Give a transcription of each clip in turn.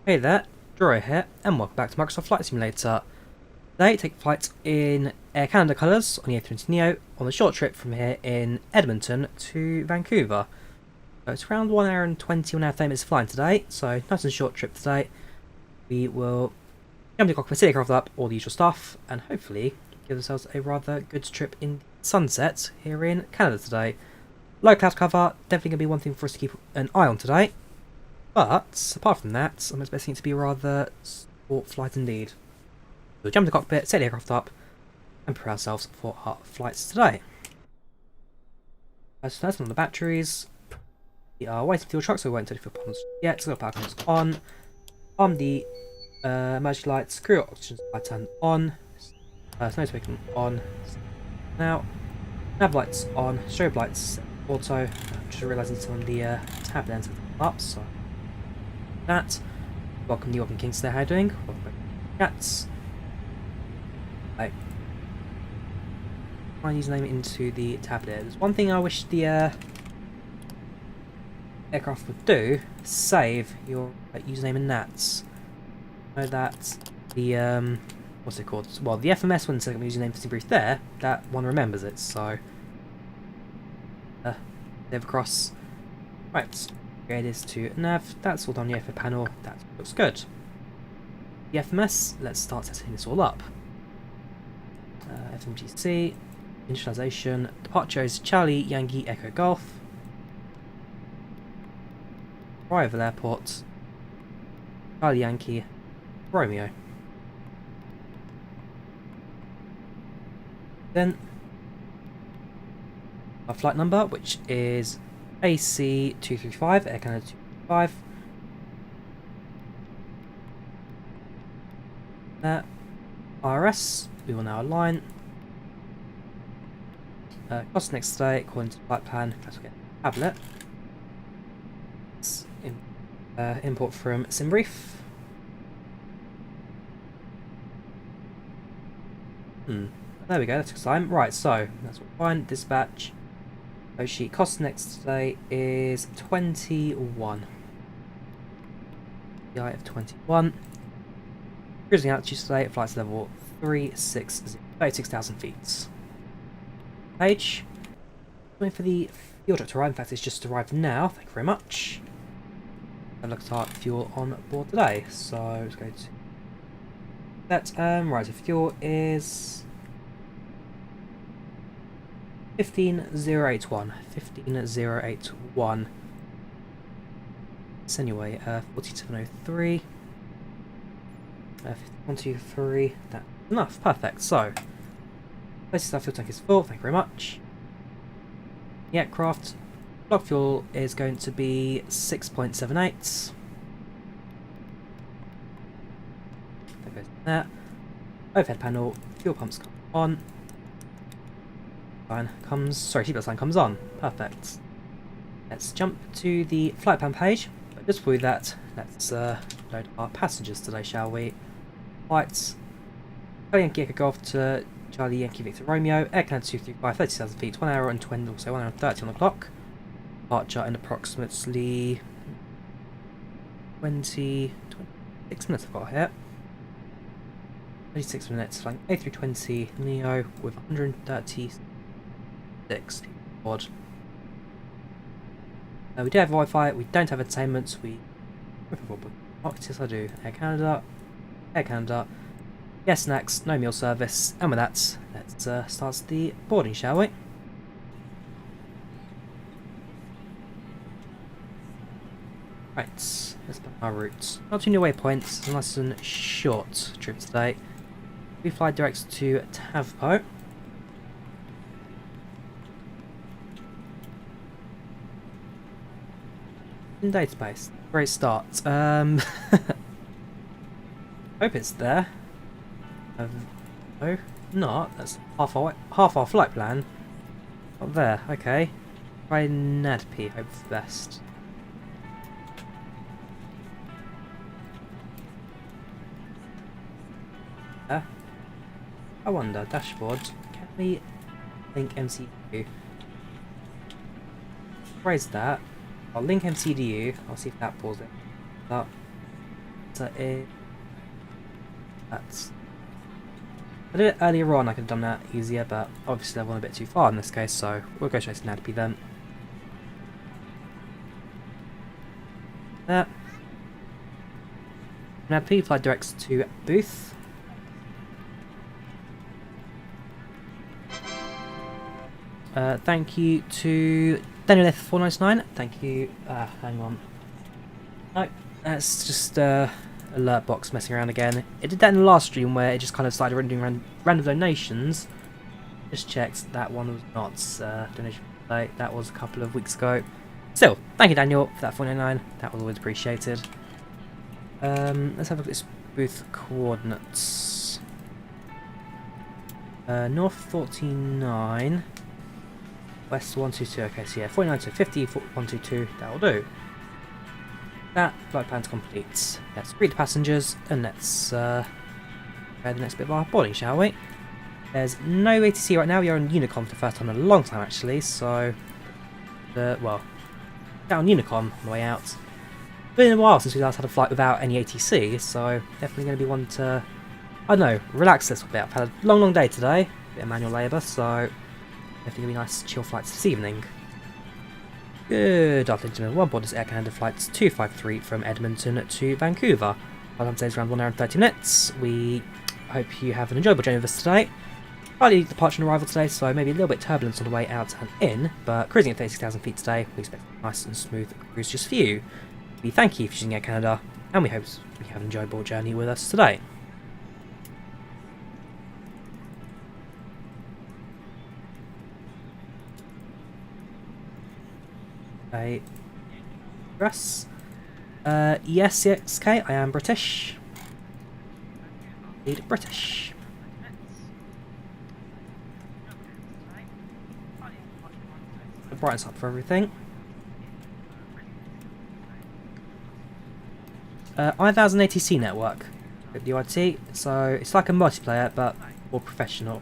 Hey there, Drawyah here, and welcome back to Microsoft Flight Simulator. Today, take flight in Air Canada colours on the A320neo on a short trip from here in Edmonton to Vancouver. So it's around 1 hour and 21 hour 30 minutes flying today, so nice and short trip today. We will jump to the cockpit, set aircraft up, all the usual stuff, and hopefully give ourselves a rather good trip in the sunset here in Canada today. Low cloud cover, definitely going to be one thing for us to keep an eye on today. But, apart from that, I'm expecting it to be a rather sport flight indeed. We'll jump in the cockpit, set the aircraft up, and prepare ourselves for our flights today. So that's on the batteries. We are waiting for fuel truck, so we won't turn the fuel pumps yet. So the power comes on. Arm the emergency lights, crew oxygen supply turned on. Snow speaking on. Now, nav lights on, strobe lights auto. I'm just realising some of the tab ends up, so that. Welcome the Welcome Kings there, how are you doing? Welcome back to Cats. Right. My username into the tablet. There's one thing I wish the aircraft would do, save your username in NATs. I know that the what's it called? Well, the FMS when setting up username for brief there, that one remembers it, so save across. Right. It is to nav, that's all done on the FA panel, that looks good. The FMS, let's start setting this all up. FMGC, initialization, departure is Charlie, Yankee, Echo, Golf. Arrival airport, Charlie, Yankee, Romeo. Then, our flight number, which is AC235, Air Canada 235. RS, we will now align. Cost next day, according to the flight plan, let's get a tablet. Import from SimBrief. There we go, that's exciting. Right, so that's fine. Dispatch. Sheet cost next today is 21. The of 21. Cruising altitude today at flights level 36,000 feet. Page. Waiting for the fuel truck to arrive. In fact, it's just arrived now. Thank you very much. And look at our fuel on board today. So let's go to that. Right, the fuel is 15081. 15081. So anyway, 4703. 123. That's enough. Perfect. So, places our fuel tank is full. Thank you very much. The aircraft block fuel is going to be 6.78. That goes there. Overhead panel. Fuel pumps come on. Sign comes, sorry, seatbelt sign comes on. Perfect. Let's jump to the flight plan page. But just before that, let's load our passengers today, shall we? Flights. Charlie Yankee Echo Golf to Charlie Yankee Victor Romeo. Air Canada 235, 30,000 feet, 1 hour and 20, also 1 hour and 30 on the clock. Departure in approximately 26 minutes I've got here. 26 minutes, flying A320neo with 136 board. We do have Wi-Fi, we don't have entertainment, yes I do. Air Canada, yes snacks, no meal service, and with that, let's start the boarding, shall we? Right, let's plan our route. Not too many waypoints, it's a nice and short trip today. We fly direct to Tavpo. In database. Great start. Hope it's there. No, not. That's half our flight plan. Not there. Okay. Try NADP. Hope for the best. I wonder. Dashboard. Can we link MCU? Raise that. I'll link MCDU. I'll see if that pulls it up. Volanta is... That's... I did it earlier on, I could have done that easier, but obviously I've gone a bit too far in this case, so we'll go straight to NADP then. There. NADP, fly direct to booth. Thank you to Daniel F499. Thank you. Hang on. No, that's just alert box messing around again. It did that in the last stream where it just kind of started doing random donations. Just checked, that one was not donation play. That was a couple of weeks ago. Still, thank you Daniel for that 499. That was always appreciated. Let's have a look at this booth coordinates. North 49. West 122, okay, so yeah, 49 to 50, 122, that'll do. That flight plan's complete. Let's greet the passengers and let's go the next bit of our boarding, shall we? There's no ATC right now, we are on Unicom for the first time in a long time actually, so... well, out on Unicom on the way out. It's been a while since we last had a flight without any ATC, so definitely going to be one to, I don't know, relax a little bit. I've had a long day today, a bit of manual labour, so... definitely going to be nice chill flights this evening. Good afternoon, gentlemen. One board is Air Canada flights 253 from Edmonton to Vancouver. Our time today is around 1 hour and 30 minutes. We hope you have an enjoyable journey with us today. Early departure and arrival today, so maybe a little bit turbulence on the way out and in, but cruising at 36,000 feet today, we expect a nice and smooth cruise just for you. We thank you for choosing Air Canada, and we hope you have an enjoyable journey with us today. Address. Yes, CXK, I am British. Indeed, British. Brightens up for everything. IVAO's an ATC network with the UIT, so it's like a multiplayer but more professional.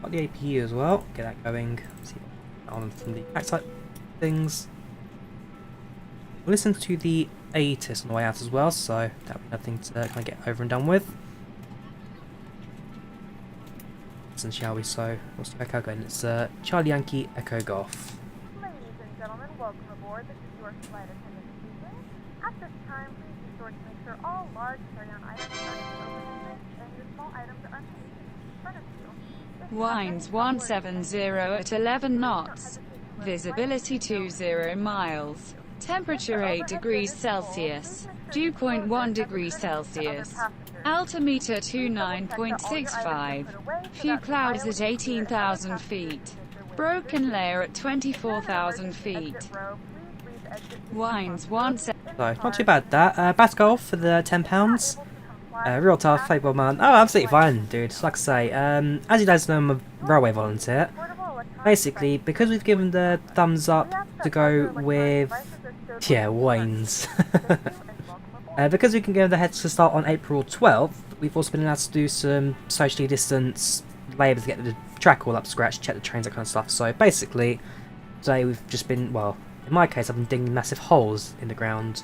Got the APU as well, get that going, see on from the backside things. We'll listen to the ATIS on the way out as well, so that'll be nothing to kind of get over and done with. Listen, shall we? So, what's the echo going? It's Charlie Yankee Echo Golf. Ladies and gentlemen, welcome aboard. This is your flight attendant speaking. At this time, please be sure to make sure all large carry-on items are in open and your small items are unchanged in front of you. Winds 170 at 11 knots. Visibility 20 miles. Temperature 8 degrees Celsius. Dew point 1 degrees Celsius. Altimeter 29.65. Few clouds at 18,000 feet. Broken layer at 24,000 feet. Winds 170. So, not too bad that. Bat golf for the £10. Real tough, favourable man. Oh, absolutely fine, dude. Like I say, as you guys know, I'm a railway volunteer. Basically, because we've given the thumbs up to go with, yeah, Wayne's. Because we can go ahead to start on April 12th, we've also been allowed to do some socially distanced labour to get the track all up to scratch, check the trains, that kind of stuff. So basically, today we've just been, well, in my case, I've been digging massive holes in the ground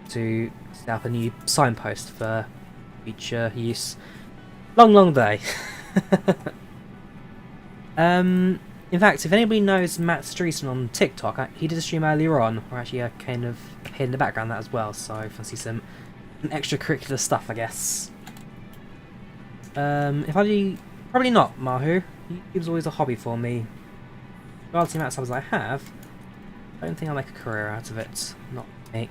to set up a new signpost for future use. Long day. In fact, if anybody knows Matt Streeson on TikTok, he did a stream earlier on, where actually I kind of appeared in the background of that as well, so if I see some extracurricular stuff, I guess. If I do, probably not, Mahu. YouTube's always a hobby for me. Regardless of the amount of subs I have, I don't think I'll make a career out of it. Not me.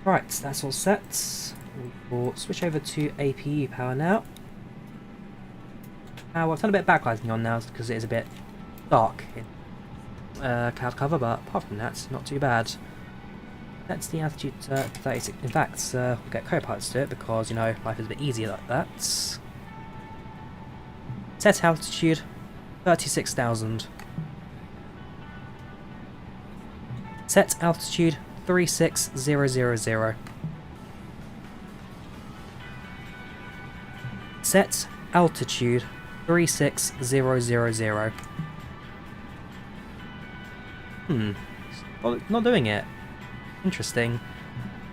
Right, that's all set. We'll switch over to APU power now. Well, I've done a bit of backlighting on now because it is a bit dark in cloud cover, but apart from that, not too bad. That's the altitude to 36. In fact, we'll get co-pilots to do it because, you know, life is a bit easier like that. Set altitude 36,000. Set altitude 36000. Set altitude 36000. Well, not doing it. Interesting.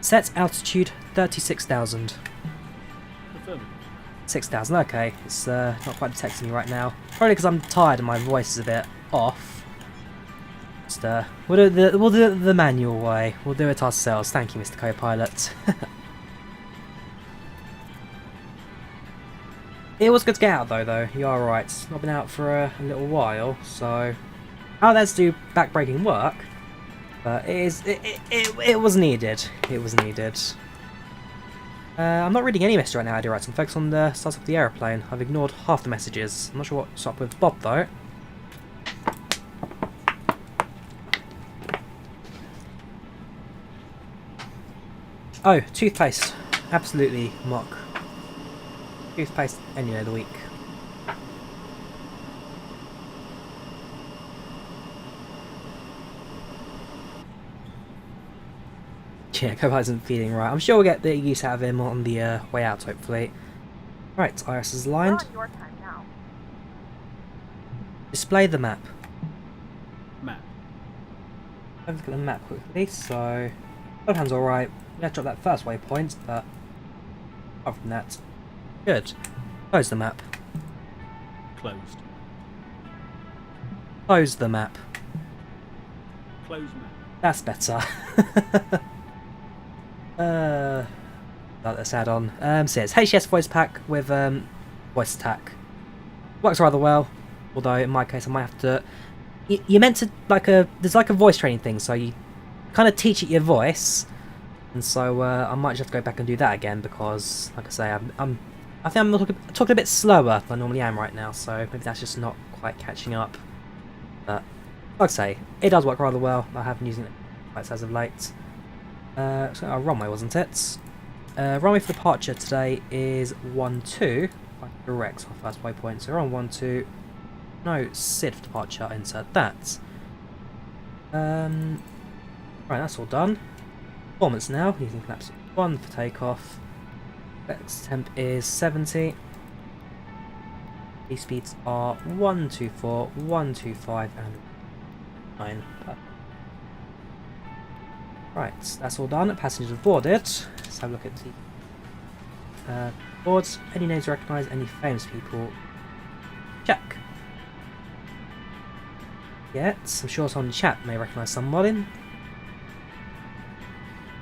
Set altitude 36,000. Confirm. 6,000, okay. It's not quite detecting me right now. Probably because I'm tired and my voice is a bit off. Just, we'll do it the manual way. We'll do it ourselves. Thank you, Mr. Co-Pilot. It was good to get out though. You are right. It's not been out for a little while, so let's do back-breaking work. But it was needed. It was needed. I'm not reading any message right now, Eddie. Right, so I'm focused on the start of the aeroplane. I've ignored half the messages. I'm not sure what's up with Bob though. Oh, toothpaste. Absolutely mock. Toothpaste any day of the week. Yeah, Cobalt isn't feeling right. I'm sure we'll get the use out of him on the way out, hopefully. Right, Iris is aligned. We're on your time now. Display the map. Map. Have a look at the map quickly. So, Volhan's alright. We have to drop that first waypoint, but apart from that, good. Close the map. Closed. Close the map. Close map. That's better. Got this add-on. Says HCS voice pack with VoiceAttack. Works rather well, although in my case I might have to. You're meant to there's like a voice training thing, so you kind of teach it your voice, and so I might just have to go back and do that again because, like I say, I think I'm talking a bit slower than I normally am right now, so maybe that's just not quite catching up. But like I say, it does work rather well. I have been using it quite as of late. So our runway, wasn't it? Runway for departure today is 12. Correct, our first waypoint. So we're on 12. No SID for departure. Insert that. Right, that's all done. Performance now. Using flaps 1 for takeoff. Flex temp is 70. These speeds are 124, 125, and 9. Right, that's all done. Passengers boarded. Let's have a look at the boards. Any names recognise? Any famous people? Check. Yes, I'm sure someone in the chat may recognise someone.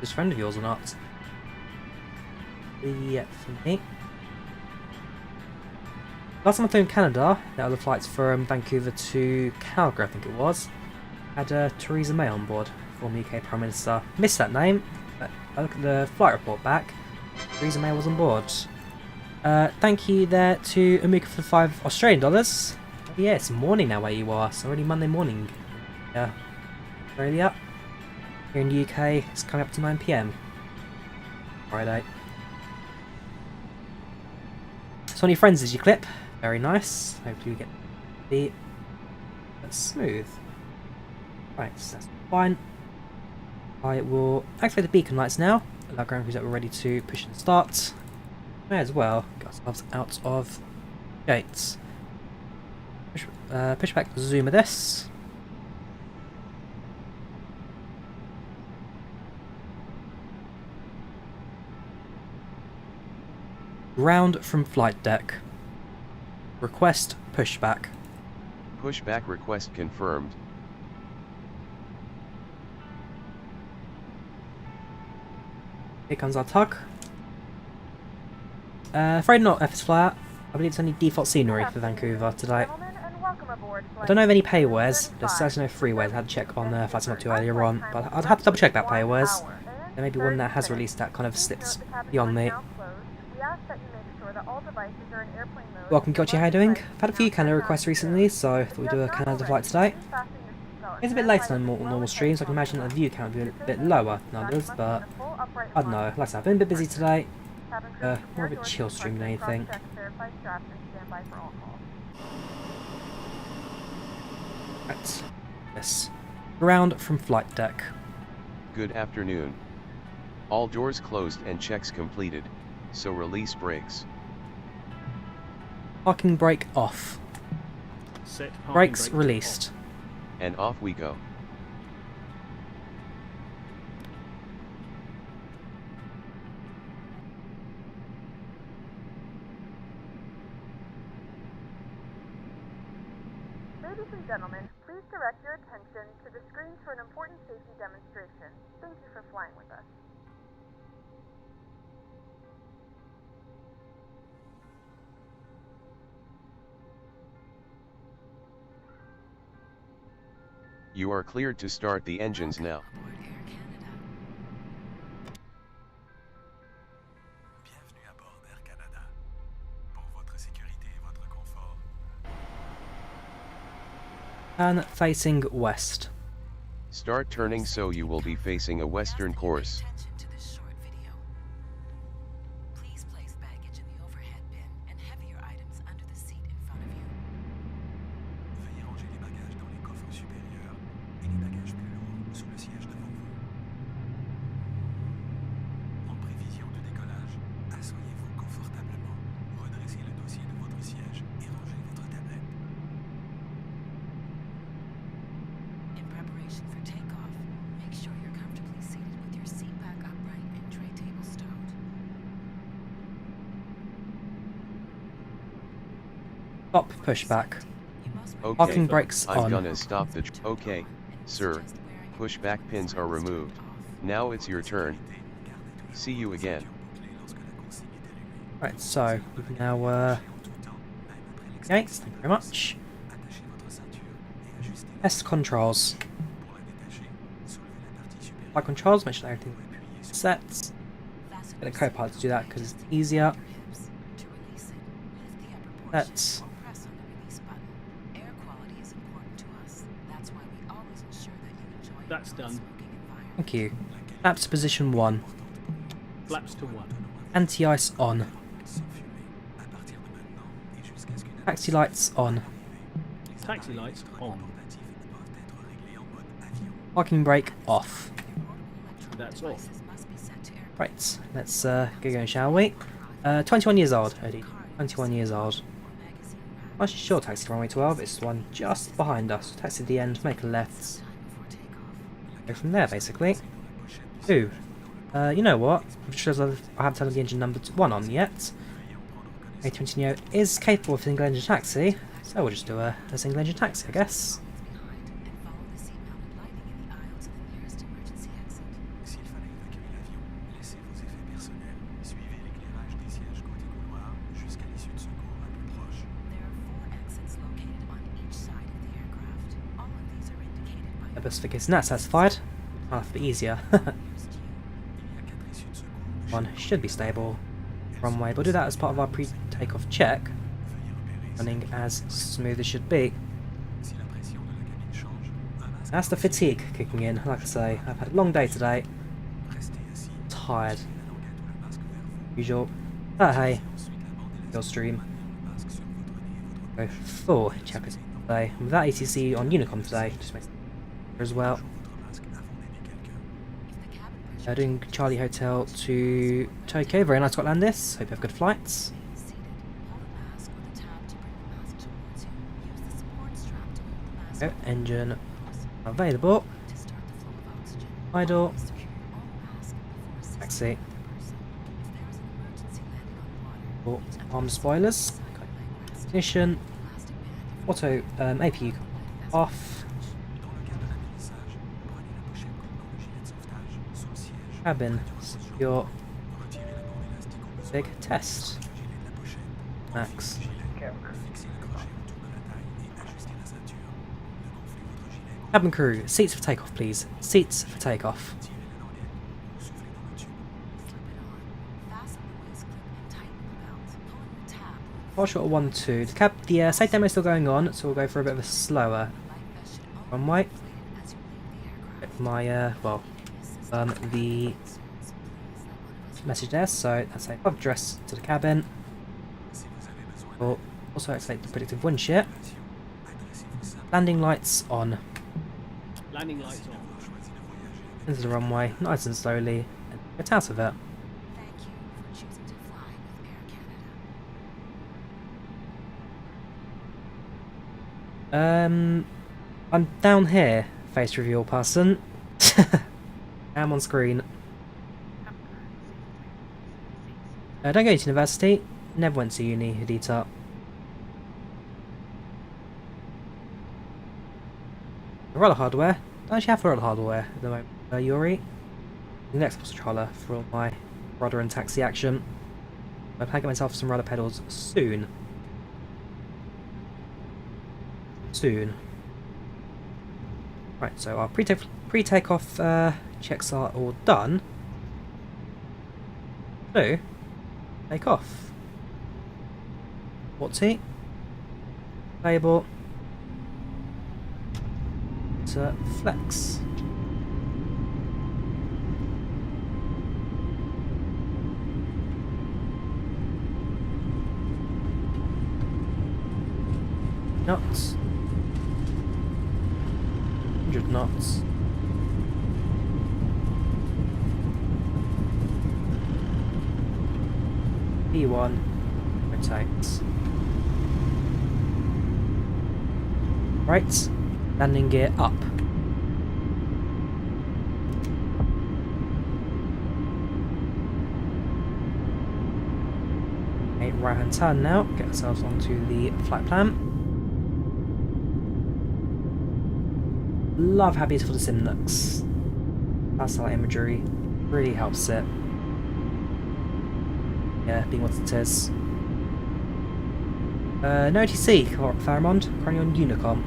Is a friend of yours or not? Yeah, for me. Last time I flew in Canada, there were the flights from Vancouver to Calgary, I think it was. Had Theresa May on board, former UK Prime Minister. Missed that name, but I look at the flight report back. Theresa May was on board. Thank you there to Amika for the $5 Australian. Oh, yeah, it's morning now where you are. It's already Monday morning. Yeah, Australia. Here in the UK, it's coming up to 9 PM. Friday. So on your friends is your clip. Very nice. Hopefully we get the smooth. Right, so that's fine. I will activate the beacon lights now. Allow ground crews that we're ready to push and start. May as well get ourselves out of gates. PushbackZoomer this. Ground from flight deck. Request pushback. Pushback request confirmed. Here comes our tug. Afraid not, FS Flyer. I believe it's only default scenery for Vancouver today. I don't know of any paywares. There's certainly no freeways. I had to check on Flights Not Too earlier on, but I'd have to double check that paywares. There may be one that has released that kind of slips beyond me. Welcome, Gotcha, how you doing? I've had a few Canada requests recently, so I thought we'd do a Canada flight today. It's a bit later than normal streams, so I can imagine that the view count would be a bit lower than others, but I don't know. Like I said, I've been a bit busy today. More of a chill stream than anything. Right. Yes. Ground from flight deck. Good afternoon. All doors closed and checks completed, so release brakes. Parking brake off. Set parking Brakes brake to released. And off we go. Ladies and gentlemen, please direct your attention to the screens for an important safety demonstration. Thank you for flying with us. You are cleared to start the engines now. Bienvenue à bord d'Air Canada. Pour votre sécurité et votre confort. And facing west. Start turning so you will be facing a western course. Attention to this short video. Please place baggage in the overhead bin and heavier items under the seat in front of you. Veuillez ranger les bagages dans les coffres supérieurs et les bagages plus lourds sous le siège devant vous. En prévision de décollage, asseyez-vous confortablement, redressez le dossier de votre siège et rangez votre tablette. In preparation for takeoff, make sure you're comfortably seated with your seat back upright and tray table stowed. Stop pushback. You must Okay, Parking brakes I'm on. gonna stop the okay, sir. Pushback pins are removed. Now it's your turn. See you again. Right, so we've now okay, thank you very much. Attachez votre ceinture et ajustez Test controls. pour la détacher. Soulevez la partie supérieure. Flight controls, make sure everything Appuyez sur sets. Get a co-pilot to do that because it's easier. hips. To release it, lift the upper portion That's or press on the release button. Air quality is important to us. That's why we always ensure that you enjoy a That's done. non-smoking environment. thank you. Flaps to position 1. Flaps to 1. Anti-ice on. sans fumer à partir de maintenant et jusqu'à ce qu'une Taxi lights on. Taxi lights on. portative doivent être réglées en mode avion. Parking brake off. That's all. Devices must be set to aircraft Right, let's get going, shall we? 21 years old, Eddie. 21 years old. magazine rack. I'm actually sure taxi runway 12 is the one just behind us. Taxi at the end, make a left. Time before takeoff. Go from there, basically. Ooh. You know what? I'm sure I haven't turned the engine number 1 on yet. A320neo is capable of single engine taxi, so we'll just do a single engine taxi, I guess. Behind and follow the seat-mounted lighting in the aisle to the nearest emergency exit. S'il fallait évacuer l'avion, laissez vos effets personnels. Suivez l'éclairage des sièges côté couloir jusqu'à l'issue de secours la plus proche. There are 4 exits located on each side of the aircraft. All of these are indicated by Airbus for getting that satisfied. Half a bit easier. Il y a 4 issues de secours. One should be stable. Runway, we'll do that as part of our pre-takeoff check. Veuillez repérer Running as smooth as should be. si la pression de la cabine change. Un masque That's the fatigue kicking in. Like I say, I've had a long day today. restez assis. Tired. La languette ou le masque vers vous. Usual. But hey, Ensuite, amendez your la stream. le masque sur votre nez et votre Go full check it today. Without ETC on Unicom today, just make as well. votre masque avant d'aider quelqu'un. if the cabin pressure Doing Charlie Hotel to Tokyo. Very nice got land this. Hope you have good flights. is seated. Pull the mask or the tab to bring the mask towards you. Use the support strap to hold the mask. Oh, engine close. available. To start the flow of oxygen. Idle. Secure your own mask before assisting Taxi. the other person. If there is an emergency landing on water, Oh, arm spoilers. Ignition. plastic band Auto APU off. Dans le cas de l'atterrissage, prenez la pochette contenant le gilet de sauvetage sous le siège. Cabin secure. Retirez la corde élastique au besoin. Big test. Le gilet de la pochette. Max. Gilet. Fixez le crochet autour de la taille et ajustez la ceinture. Ne gonflez votre gilet qu'au Cabin crew, seats for takeoff, please. Seats for takeoff. tirez la languette ou soufflez dans le tube. Flip it on. Fasten the waist clip and tighten the belt. Pulling the tab. Partial at 1-2. The safe demo is still going on, so we'll go for a bit of a slower Light vest should only runway. be inflated as you leave the aircraft. My well, the message there. So that's a above address to the cabin. Si vous avez besoin We'll also activate the predictive wind shear. d'informations, adressez-vous simplement Landing lights on. Landing lights on. d'avoir choisi de voyager avec Into the runway, nice and slowly, and get out of it. Thank you for choosing to fly with Air Canada. I'm down here, face reveal person. I'm on screen. Don't go to university. Never went to uni, Hidita. rudder hardware. I actually have rudder hardware at the moment, Yuri. The next bus controller for all my rudder and taxi action. I plan to get myself some rudder pedals soon. Right, so our pre-takeoff checks are all done. So, take off. What's it? Label. To flex. Knots. 100 knots. P1 rotates. Right, landing gear up. Okay, right hand turn now, get ourselves onto the flight plan. Love how beautiful the sim looks. Satellite imagery really helps it. Yeah, being what it is. No OTC, Faramond. Currently on Unicom.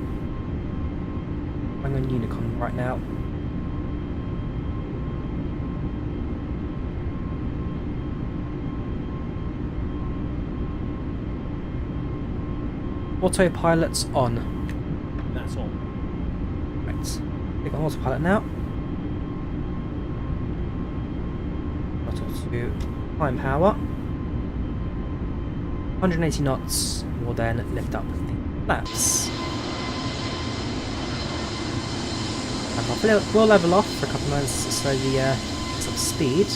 I'm on Unicom right now. Autopilot's on. That's on. Right. Click on autopilot now. Throttle to climb power. 180 knots will then lift up the flaps. And we'll level off for a couple of moments to slowly get some speed.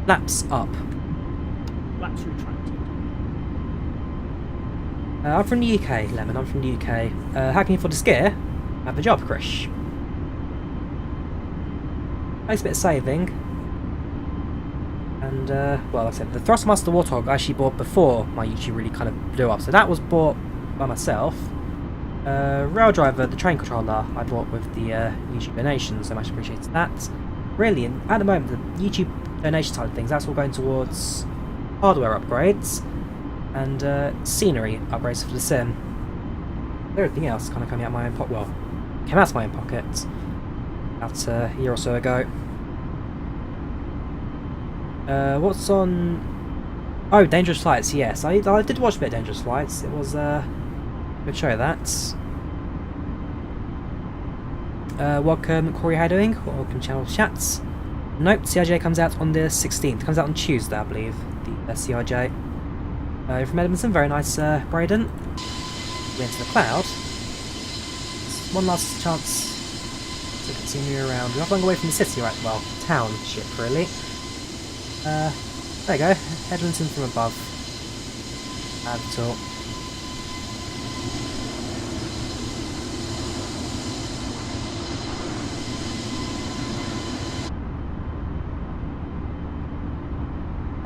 Flaps up. Flaps retracted. I'm from the UK, Lemon, I'm from the UK. How can you afford to ski? Have the job, Krish. Nice bit of saving. And, well, like I said, the Thrustmaster Warthog I actually bought before my YouTube really kind of blew up. So that was bought by myself. Rail Driver, the train controller, I bought with the YouTube donations, so much appreciated that. Really, and at the moment, the YouTube donation side of things, that's all going towards hardware upgrades and scenery upgrades for the sim. Everything else kind of coming out of my own pocket. Well, came out of my own pocket about a year or so ago. What's on? Oh, Dangerous Flights. Yes, I did watch a bit of Dangerous Flights. It was good show that. Welcome, Corey. How you doing? Welcome, channel chats. Nope, CRJ comes out on the 16th. Comes out on Tuesday, I believe. The CRJ. You're from Edmonton. Very nice, Braden. We enter the cloud. One last chance to continue around. We're not long away from the city, right? Well, township, really. There you go. Edmonton from above. Bad at all.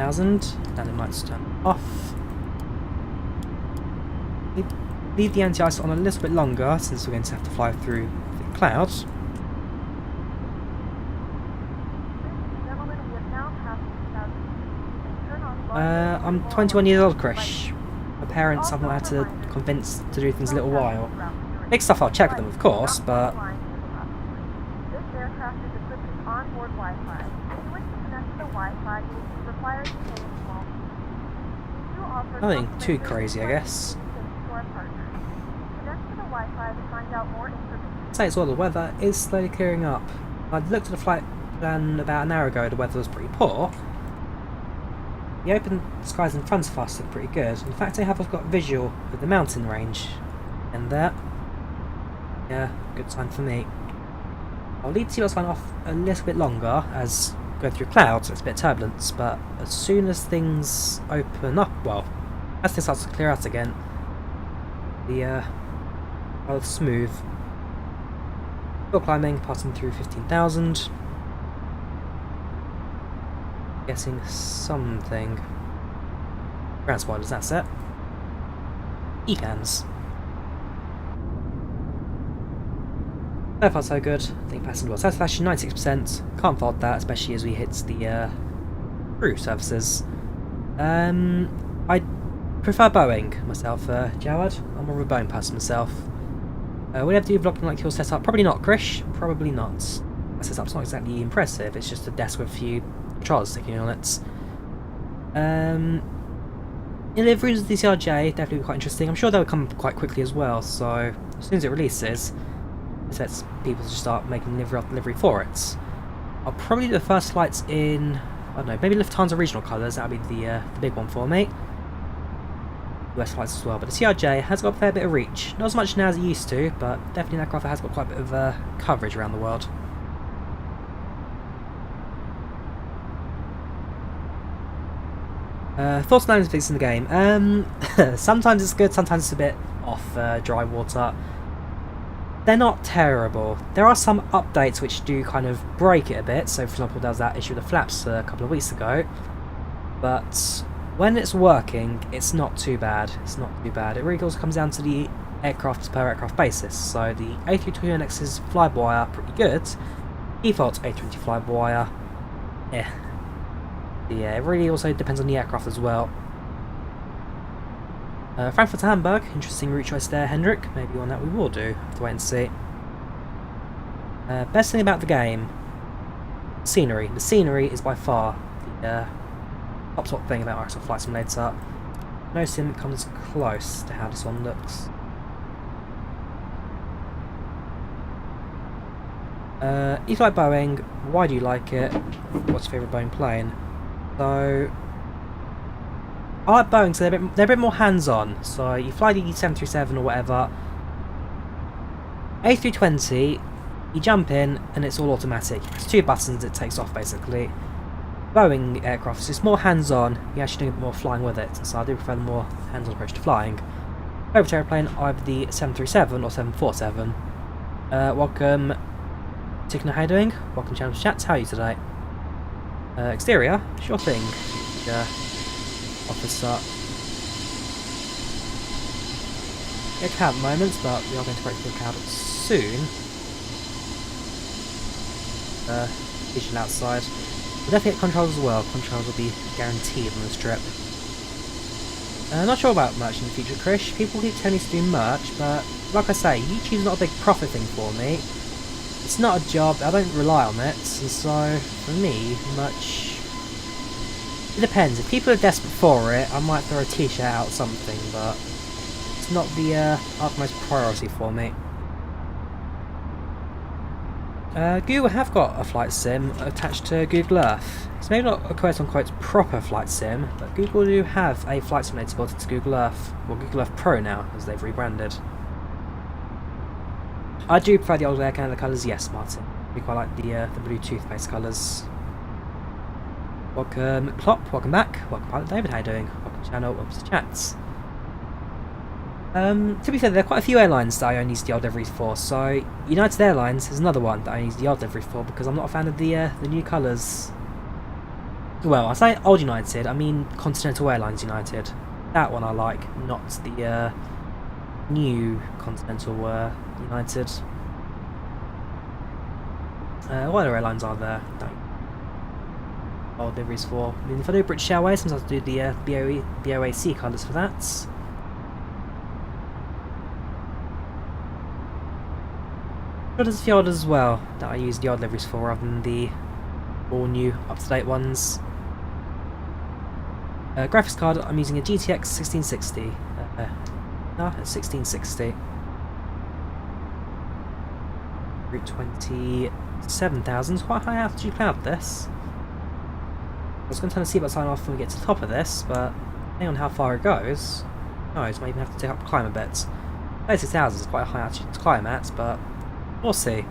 And it might turn off. Leave the anti-ice on a little bit longer since we're going to have to fly through the clouds. I'm 21 years old, Krish. My parents I've not had to convince to do things a little while. Big stuff I'll check with them, of course, but This aircraft is equipped with onboard Wi-Fi. If you wish to connect to the Wi-Fi, you will be required to pay a small fee. We do offer nothing too complimentary crazy, I guess. to our partners. Connect to the Wi-Fi to find out more information. Say as well, the weather is slowly clearing up. I looked at the flight plan about an hour ago. The weather was pretty poor. The open skies in front of us look pretty good. In fact, I've got visual of the mountain range and there. Yeah, good sign for me. I'll leave the seatbelts line off a little bit longer as go through clouds, so it's a bit of turbulence, but as soon as things open up, well, as things start to clear out again, the rather smooth. Still climbing, passing through 15,000. Getting something. Ground spoilers, that's it. Ecans. So far so good. I think passenger satisfaction 96%. Can't fault that, especially as we hit the crew surfaces. I prefer Boeing myself, Jawad. I'm more of a Boeing person myself. Would I ever do vlogging like your setup? Probably not, Krish. Probably not. My setup's not exactly impressive. It's just a desk with a few controls sticking on it. Deliveries of the CRJ definitely quite interesting. I'm sure they'll come quite quickly as well. So as soon as it releases, it lets people just start making delivery for it. I'll probably do the first flights in, I don't know, maybe Lufthansa regional colours. That'll be the big one for me. US flights as well, but the CRJ has got a fair bit of reach. Not as much now as it used to, but definitely an aircraft that has got quite a bit of coverage around the world. Thoughts and analysis in the game. Sometimes it's good, sometimes it's a bit off dry water. They're not terrible. There are some updates which do kind of break it a bit. So for example, there was that issue with the flaps a couple of weeks ago. But when it's working, it's not too bad. It's not too bad. It really also comes down to the aircraft per aircraft basis. So the A320nex's fly-by-wire pretty good. Default A320 fly-by-wire, yeah, it really also depends on the aircraft as well. Frankfurt to Hamburg, interesting route choice there, Hendrik. Maybe one that we will do. Have to wait and see. Best thing about the game, scenery. The scenery is by far the top thing about Microsoft Flight Simulator. No sim comes close to how this one looks. You like Boeing? Why do you like it? What's your favourite Boeing plane? So I like Boeing, so they're a bit more hands-on. So you fly the 737 or whatever. A320, you jump in and it's all automatic. You press 2 buttons, it takes off basically. Boeing aircraft is just more hands-on. You actually do a bit more flying with it. So I do prefer the more hands-on approach to flying. Favorite airplane, either the 737 or 747. Welcome, Tickner, how you doing? Welcome to Channel Chat. How are you today? Exterior, sure thing. Officer. Yeah, cab moments, but we are going to break the cab soon. Vision outside. We'll definitely get controls as well. Controls will be guaranteed on this trip. Not sure about merch in the future, Krish. People keep telling me to do merch, but like I say, YouTube's not a big profit thing for me. It's not a job, I don't rely on it, and so for me, merch, it depends. If people are desperate for it, I might throw a t-shirt out or something, but it's not the utmost priority for me. Google have got a flight sim attached to Google Earth. It's maybe not a quote-unquote proper flight sim, but Google do have a flight simulator built into Google Earth, or Google Earth Pro now, as they've rebranded. I do prefer the old Air Canada colours, yes, Martin. We quite like the Bluetooth-based colours. Welcome, Klopp. Welcome back. Welcome, Pilot David. How you doing? Welcome to channel. Welcome to chats. To be fair, there are quite a few airlines that I only use the old liveries for. So United Airlines is another one that I use the old livery for because I'm not a fan of the new colours. Well, I say old United. I mean Continental Airlines United. That one I like, not the new Continental United. What other airlines are there? Old liveries for. I mean, if I do British Airways, sometimes I do the BOAC colours for that. But there's a few others as well that I use the old liveries for rather than the all new up-to-date ones. Graphics card, I'm using a GTX 1660. No, it's 1660. 27,000 is quite high altitude cloud this. I was going to turn the seatbelt sign off when we get to the top of this, but depending on how far it goes, no, I might even have to take up climb a bit. 36,000 is quite a high altitude to climb at, but we'll see.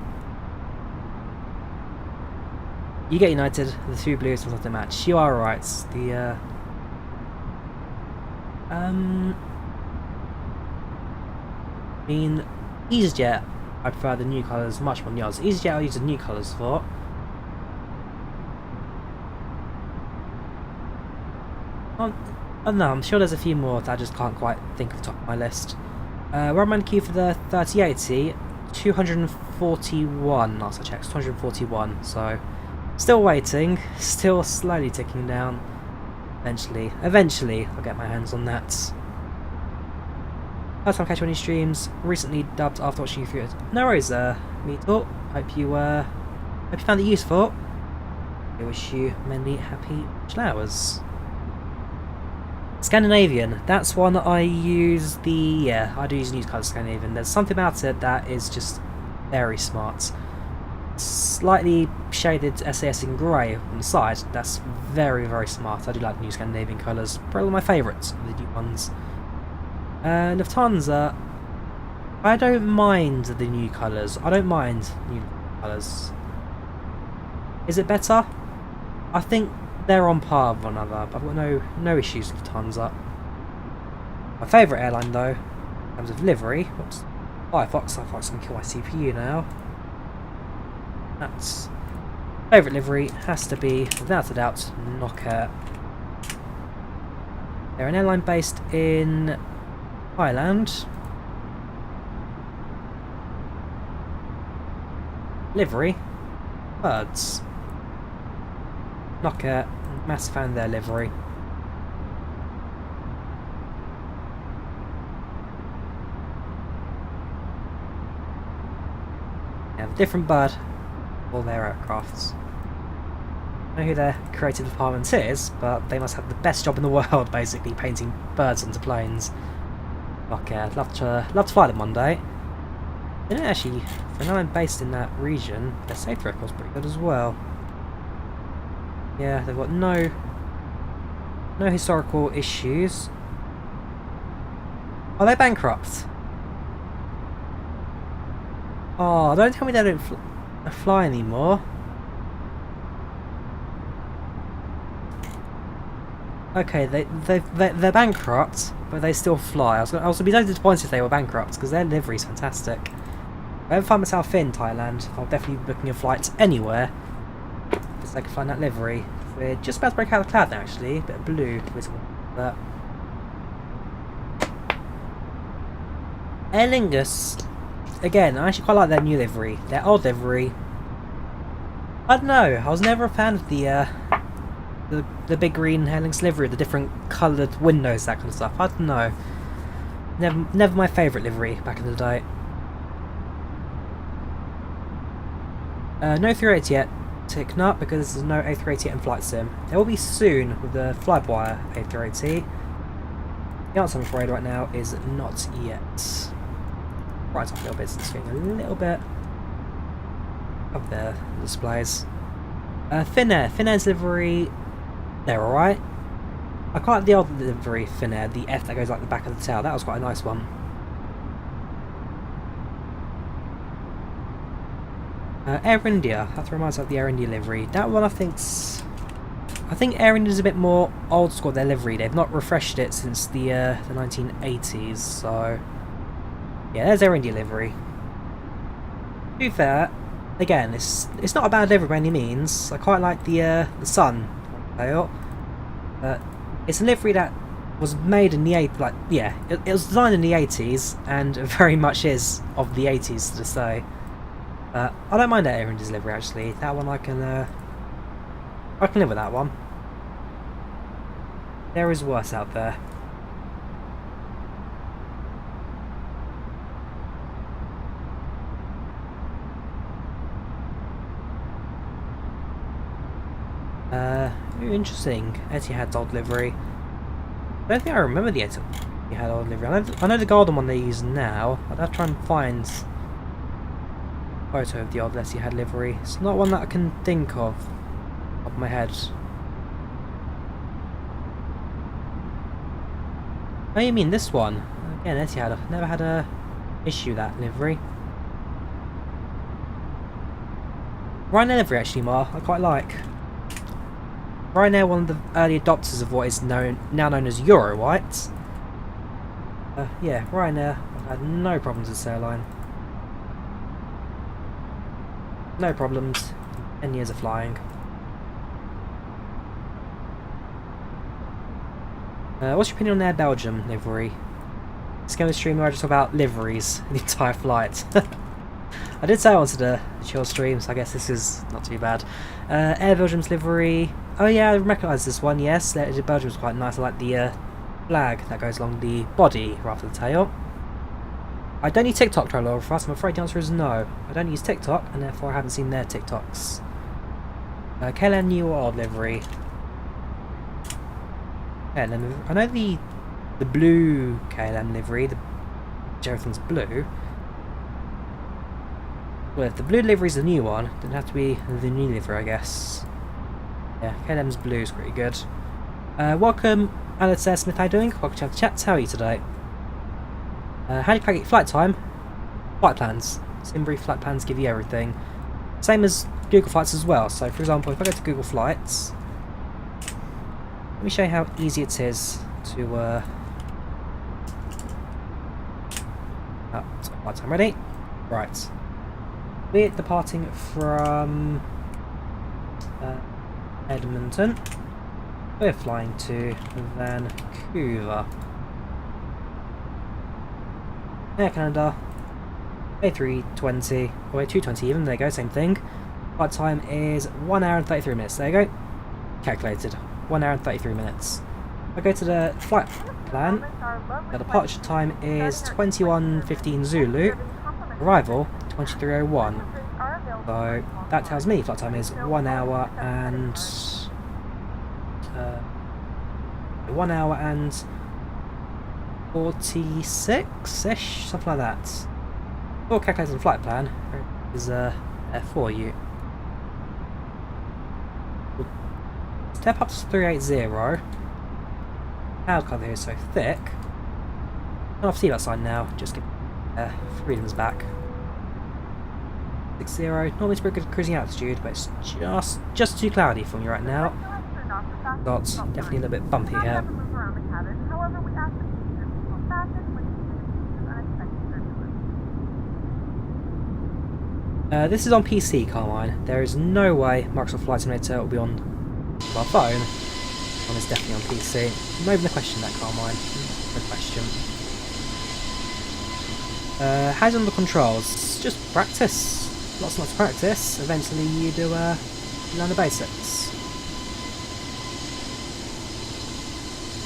You get United, the two blues sometimes they match. You are right. The I mean, EasyJet, I prefer the new colours much more than yours. EasyJet I use the new colours for. I don't know, I'm sure there's a few more that I just can't quite think of the top of my list. We're on queue for the 3080, 241 last I checked, 241, so still waiting, still slowly ticking down. Eventually I'll get my hands on that. First time catching any streams, recently dubbed after watching you through it. No worries, Meetle. Hope you found it useful. I wish you many happy flowers. Scandinavian, that's one I use I do use news colour Scandinavian. There's something about it that is just very smart. Slightly shaded SAS in grey on the side, that's very, very smart. I do like the new Scandinavian colours, probably my favourites of the new ones. Lufthansa, I don't mind the new colours. I don't mind new colours. Is it better? I think they're on par with one another, but I've got no issues with Lufthansa. My favourite airline though, in terms of livery, whoops, Firefox can kill my CPU now. That's favourite livery has to be, without a doubt, Nokia. They're an airline based in Thailand. Livery, birds. Nokia, massive fan of their livery. They have a different bird for all their aircrafts. I don't know who their creative department is, but they must have the best job in the world, basically, painting birds onto planes. Nokia, I'd love to fly them one day. They don't actually, for an island based in that region, their safety record's pretty good as well. Yeah, they've got no historical issues. Are they bankrupt? Oh, don't tell me they don't fly anymore. Okay, they're bankrupt, but they still fly. I was be so disappointed if they were bankrupt, because their livery's fantastic. If I ever find myself in Thailand, I'll definitely be booking a flight anywhere, because I can find that livery. We're just about to break out of the cloud now, actually. A bit of blue visible. But Aer Lingus, again, I actually quite like their new livery. Their old livery, I don't know. I was never a fan of the big green Aer Lingus livery, the different coloured windows, that kind of stuff. I don't know. Never my favourite livery back in the day. No 380 yet. Tick not, because there's no A380 yet in Flight Sim. There will be soon with the Flyboy A380. The answer I'm afraid right now is not yet. Right off a little bit, so it's getting a little bit of the displays. Finnair's livery, they're alright. I quite like the old livery Finnair, the F that goes like the back of the tail. That was quite a nice one. Air India, that reminds me of the Air India livery. That one I think Air India's a bit more old school, their livery. They've not refreshed it since the 1980s, so yeah, there's Air India livery. To be fair, again, it's not a bad livery by any means. I quite like the sun tail. It's a livery that was made in the 80s, like, yeah, it was designed in the 80s and very much is of the 80s to say. I don't mind that Air India's livery actually. That one I can live with that one. There is worse out there. Interesting. Etihad's old livery. I don't think I remember the Etihad old livery. I know the golden one they use now. I'd have to try and find a photo of the old Etihad livery. It's not one that I can think of off the top of my head. Oh, you mean this one? Again, Etihad. I've never had a issue with that livery. Ryanair livery actually, Mar, I quite like. Ryanair, one of the early adopters of what is now known as Euro White. Yeah, Ryanair, I've had no problems with this airline. No problems. 10 years of flying. What's your opinion on Air Belgium livery? This game of stream where I just talk about liveries the entire flight. I did say I wanted a chill stream, so I guess this is not too bad. Air Belgium's livery. Oh yeah, I recognise this one, yes. Air Belgium's quite nice. I like the flag that goes along the body rather than the tail. I don't need TikTok trailer for us. I'm afraid the answer is no. I don't use TikTok, and therefore I haven't seen their TikToks. KLM New World livery. KLM, I know the blue KLM livery, everything's blue. Well, if the blue livery is the new one, then it'd have to be the new livery, I guess. Yeah, KLM's blue is pretty good. Welcome, Alex Smith, how are you doing? Welcome to the chat, how are you today? How do you calculate flight time? Flight plans. SimBrief flight plans give you everything. Same as Google Flights as well. So, for example, if I go to Google Flights, let me show you how easy it is to. Flight time ready? Right. We're departing from Edmonton. We're flying to Vancouver. Air Canada, A320, or A220 even, there you go, same thing. Flight time is 1 hour and 33 minutes, there you go. Calculated, 1 hour and 33 minutes. I go to the flight plan, the departure time is 21:15 Zulu, arrival 23:01. So that tells me flight time is 1 hour and 46-ish, something like that. Or calculated the flight plan is there for you. Step up to 380. Cloud cover here is so thick. I'll see that sign now, just give freedoms back. 60, normally it's pretty good cruising altitude, but it's just too cloudy for me right now. Got definitely a little bit bumpy here. This is on PC, Carmine. There is no way Microsoft Flight Simulator will be on my phone. One is definitely on PC. Not even a question that, Carmine. No question. How's on the controls? Just practice. Lots and lots of practice. Eventually you do learn the basics.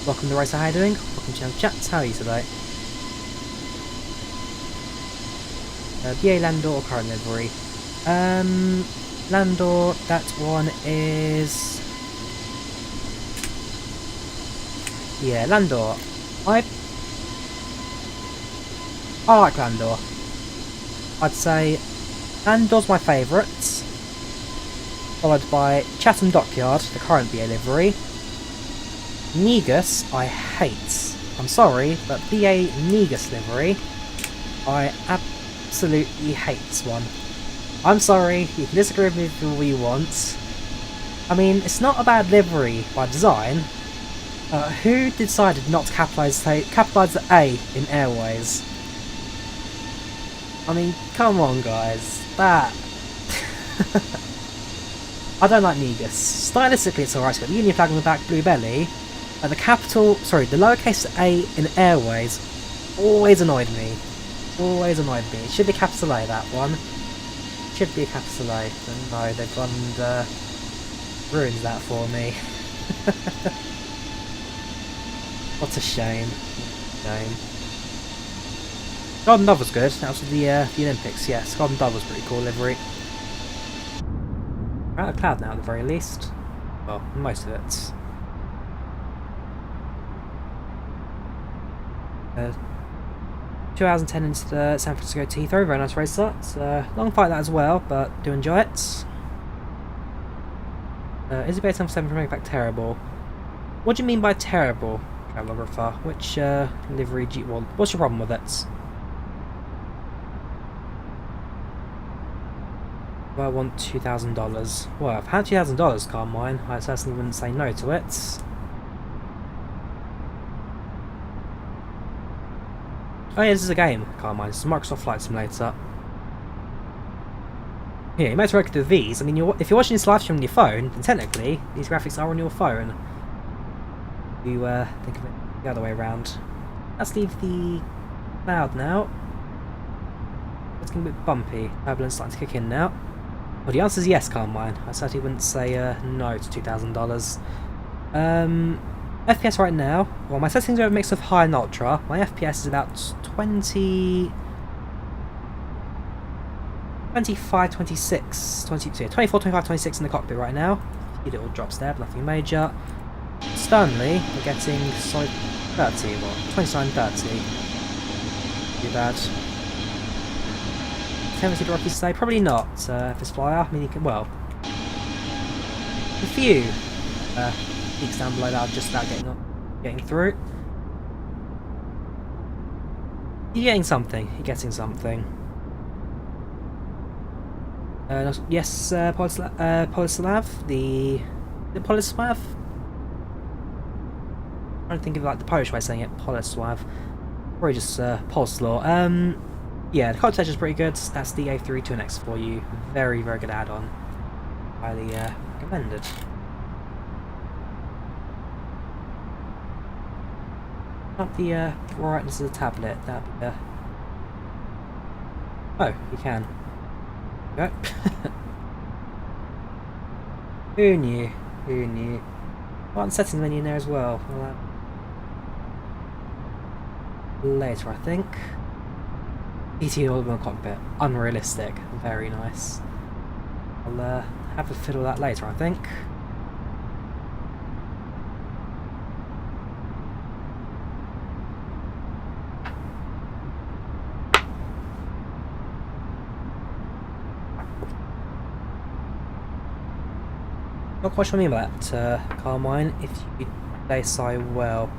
Welcome to Racer, how are you doing? Welcome to the chat, how are you today? BA Landor or current livery? Landor, that one is... Yeah, Landor. I like Landor. I'd say Landor's my favourite, followed by Chatham Dockyard, the current BA livery. Negus, I hate. I'm sorry, but BA Negus livery, I absolutely hate one. I'm sorry, you can disagree with me if you want. I mean, it's not a bad livery by design. Who decided not to capitalise the A in Airways? I mean, come on guys, that... I don't like Negus. Stylistically it's alright, but the Union flag on the back, blue belly, the the lowercase A in Airways always annoyed me. Always annoyed me. It should be capital A, that one. Should be a capital A. But no, they've gone and ruined that for me. What a shame. Shame. Golden Dove was good. That was the Olympics, yes. Golden Dove was pretty cool livery. We're out of cloud now at the very least. Well, most of it. 2 hours and 10 into the San Francisco to Heathrow. Very nice race that. It's a long fight that as well, but do enjoy it. Is it better 7 from bringing back terrible? What do you mean by terrible, Travelographer? Which livery do you want? What's your problem with it? Well, I want $2,000. Well, if I had $2,000, Carmine, I certainly wouldn't say no to it. Oh yeah, this is a game, Carmine. This is Microsoft Flight Simulator. Yeah, you might as well do these. I mean, if you're watching this live stream on your phone, then technically, these graphics are on your phone. You think of it the other way around. Let's leave the cloud now. It's getting a bit bumpy. Turbulence starting to kick in now. Well, the answer is yes, Carmine. I certainly wouldn't say no to $2,000. FPS right now, well, my settings are a mix of high and ultra. My FPS is about 25, 26, 24, 25, 26 in the cockpit right now. A few little drops there, but nothing major. Sternly, we're getting solid 30, well, 29, 30. Too bad. Can we see the Rockies today? Probably not, if it's flyer. I mean, you can, well, a few peaks down below that are just about getting through. You're getting something. You're getting something. Yes, Polislav. The Polislav. I'm trying to think of like the Polish way of saying it. Polislav. Probably just Polslaw. Yeah, the content is pretty good. That's the A320neo for you. Very, very good add-on. Highly recommended. Not the brightness of the tablet. That'd be oh, you can. There you go. Who knew? Who knew? Well, settings menu in there as well. Later, I think. PT Automobile Cockpit. Unrealistic. Very nice. I'll have a fiddle with that later, I think. Not quite sure what I mean by that, Carmine, if you say so well.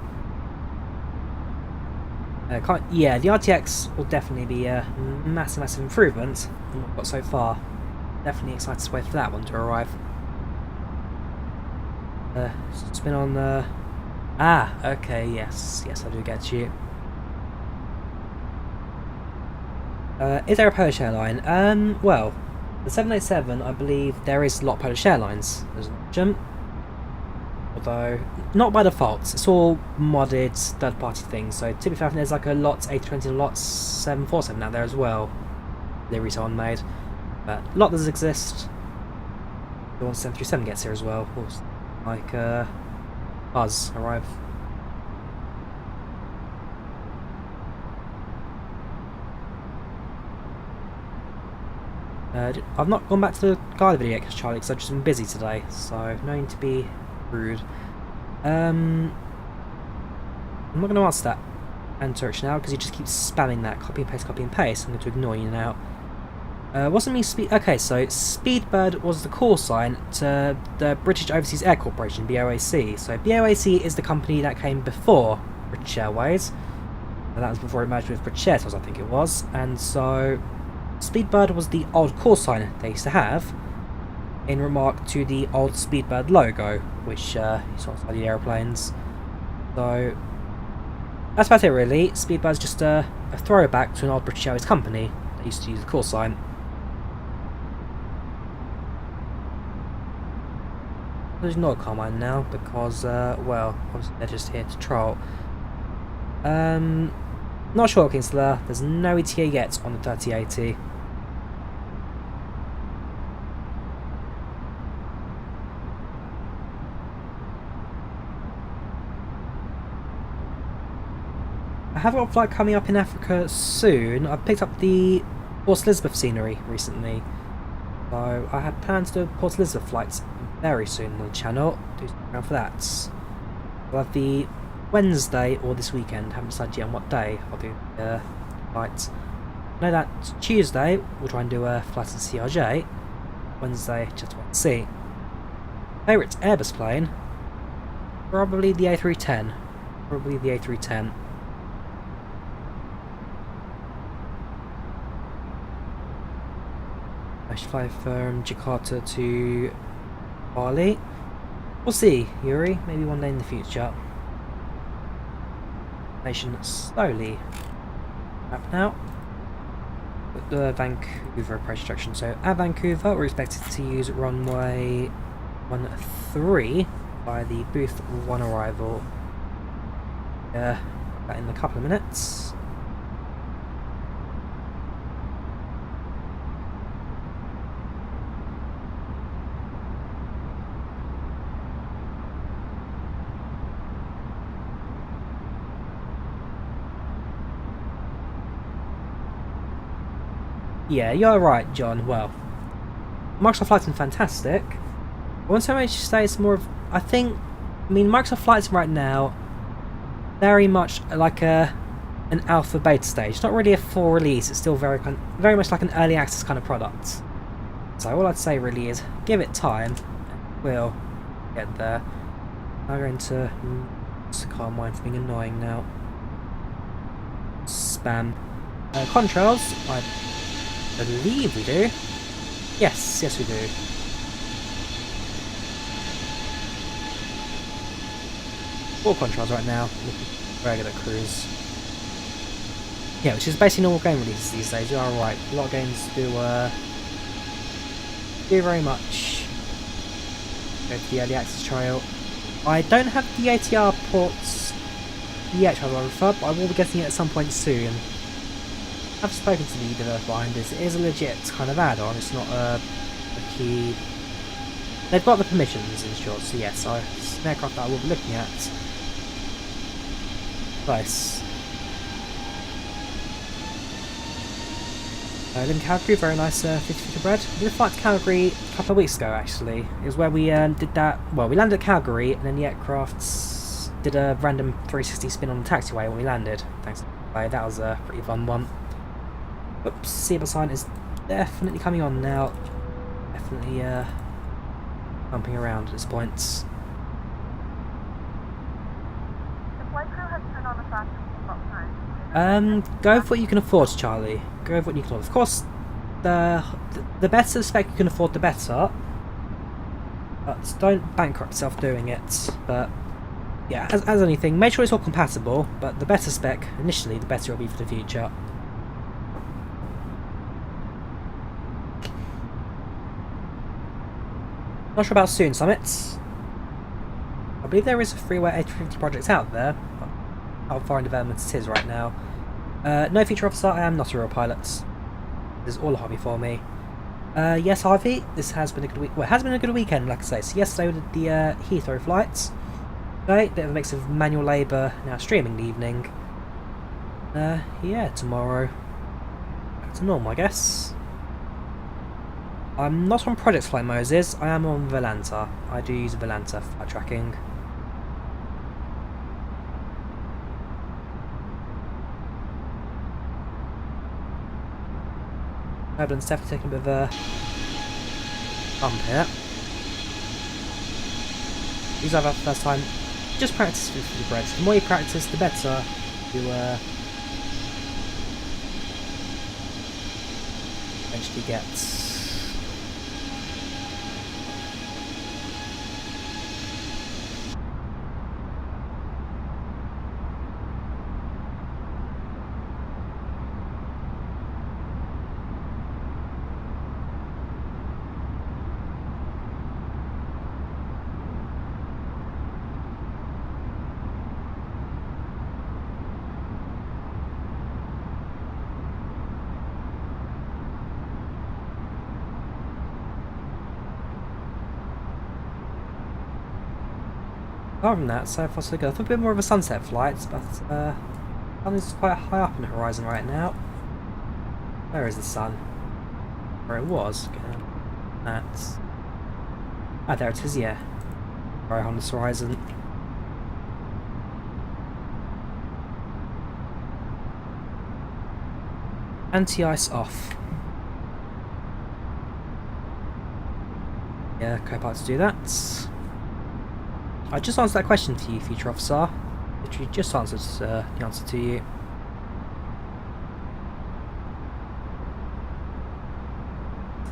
Yeah, the RTX will definitely be a massive improvement from what we've got so far. Definitely excited to wait for that one to arrive. Spin on the... Ah, okay, yes, I do get you. Is there a Polish airline? Well, the 787, I believe there is a lot of Polish airlines as an option. Although, not by default, it's all modded third-party things. So, to be fair, there's like a lot A320 and a lot 747 out there as well. Delivery someone made. But a lot does exist. The one 737 gets here as well. Like, Buzz arrive. I've not gone back to the Guide video yet, Charlie, because I've just been busy today. So, no need to be rude. I'm not going to answer that Anturch now because he just keeps spamming that copy and paste, copy and paste. I'm going to ignore you now. Wasn't me speed? Okay, so Speedbird was the call sign to the British Overseas Air Corporation, BOAC. So BOAC is the company that came before British Airways, and that was before it merged with British Airways, I think it was. And so Speedbird was the old call sign they used to have, in remark to the old Speedbird logo, which you saw inside the aeroplanes. So that's about it really. Speedbird's just a throwback to an old British Airways company that used to use the call sign. There's no Carmine now because, well, obviously they're just here to troll. Not sure, Kingslayer. There's no ETA yet on the 3080. I have got a flight coming up in Africa soon. I picked up the Port Elizabeth scenery recently, so I had plans to do Port Elizabeth flights very soon on the channel. Do something around for that. I'll have the Wednesday or this weekend. Haven't decided yet on what day I'll do the flight. I know that Tuesday we'll try and do a flight to CRJ. Wednesday, just wait and see. Favourite Airbus plane? Probably the A310. Probably the A310. I should fly from Jakarta to Bali. We'll see, Yuri. Maybe one day in the future. Nation slowly up now. With the Vancouver approach instruction. So at Vancouver, we're expected to use runway 13 by the booth 1 arrival. That in a couple of minutes. Yeah, you're right, John. Well, Microsoft Flight Sim fantastic. I want to say it's more of, I mean, Microsoft Flight Sim right now, very much like an alpha beta stage. Not really a full release. It's still very much like an early access kind of product. So all I'd say really is give it time. We'll get there. I'm going to calm mine from being annoying now. Spam. Contrails, I believe we do. Yes, we do. All contrails right now. Very good at cruise. Yeah, which is basically normal game releases these days. You are right. A lot of games do very much go to the early access trial. I don't have the ATR ports yet, however, but I will be getting it at some point soon. I've spoken to the developer behind this. It is a legit kind of add-on. It's not a key. They've got the permissions in short, so yes, it's an aircraft that I will be looking at. Nice. Living in Calgary, very nice 50-50 bread. We did a flight to Calgary a couple of weeks ago actually. It was where we did that, well, we landed at Calgary and then the aircraft did a random 360 spin on the taxiway when we landed. Thanks to the that was a pretty fun one. Oops, Seabird sign is definitely coming on now. Definitely bumping around at this point. The flight crew has turned on the fastest takeoff time. Go with what you can afford, Charlie. Go with what you can afford. Of course, the better spec you can afford, the better. But don't bankrupt yourself doing it. But yeah, as anything, make sure it's all compatible. But the better spec initially, the better it'll be for the future. Not sure about soon summits. I believe there is a freeware A320 project out there. How far in development it is right now. No feature officer, I am not a real pilot. This is all a hobby for me. Yes, Harvey, this has been a good week. Well, it has been a good weekend, like I say. So yesterday we did the Heathrow flights. Today, bit of a mix of manual labour, now streaming the evening. Yeah, tomorrow back to normal, I guess. I'm not on Project Flight Moses, I am on Volanta. I do use Volanta for flight tracking. Urban's definitely taking a bit of a bump here. These are our first time. Just practice with the breaks. The more you practice, the better you eventually get. Apart from that, so far so good. I thought a bit more of a sunset flight, but sun is quite high up in the horizon right now. Where is the sun? Where it was. That's... Ah, there it is, yeah. Right on this horizon. Anti-ice off. Yeah, co-pilots do that. I just answered that question to you, Future Officer. Literally just answered the answer to you.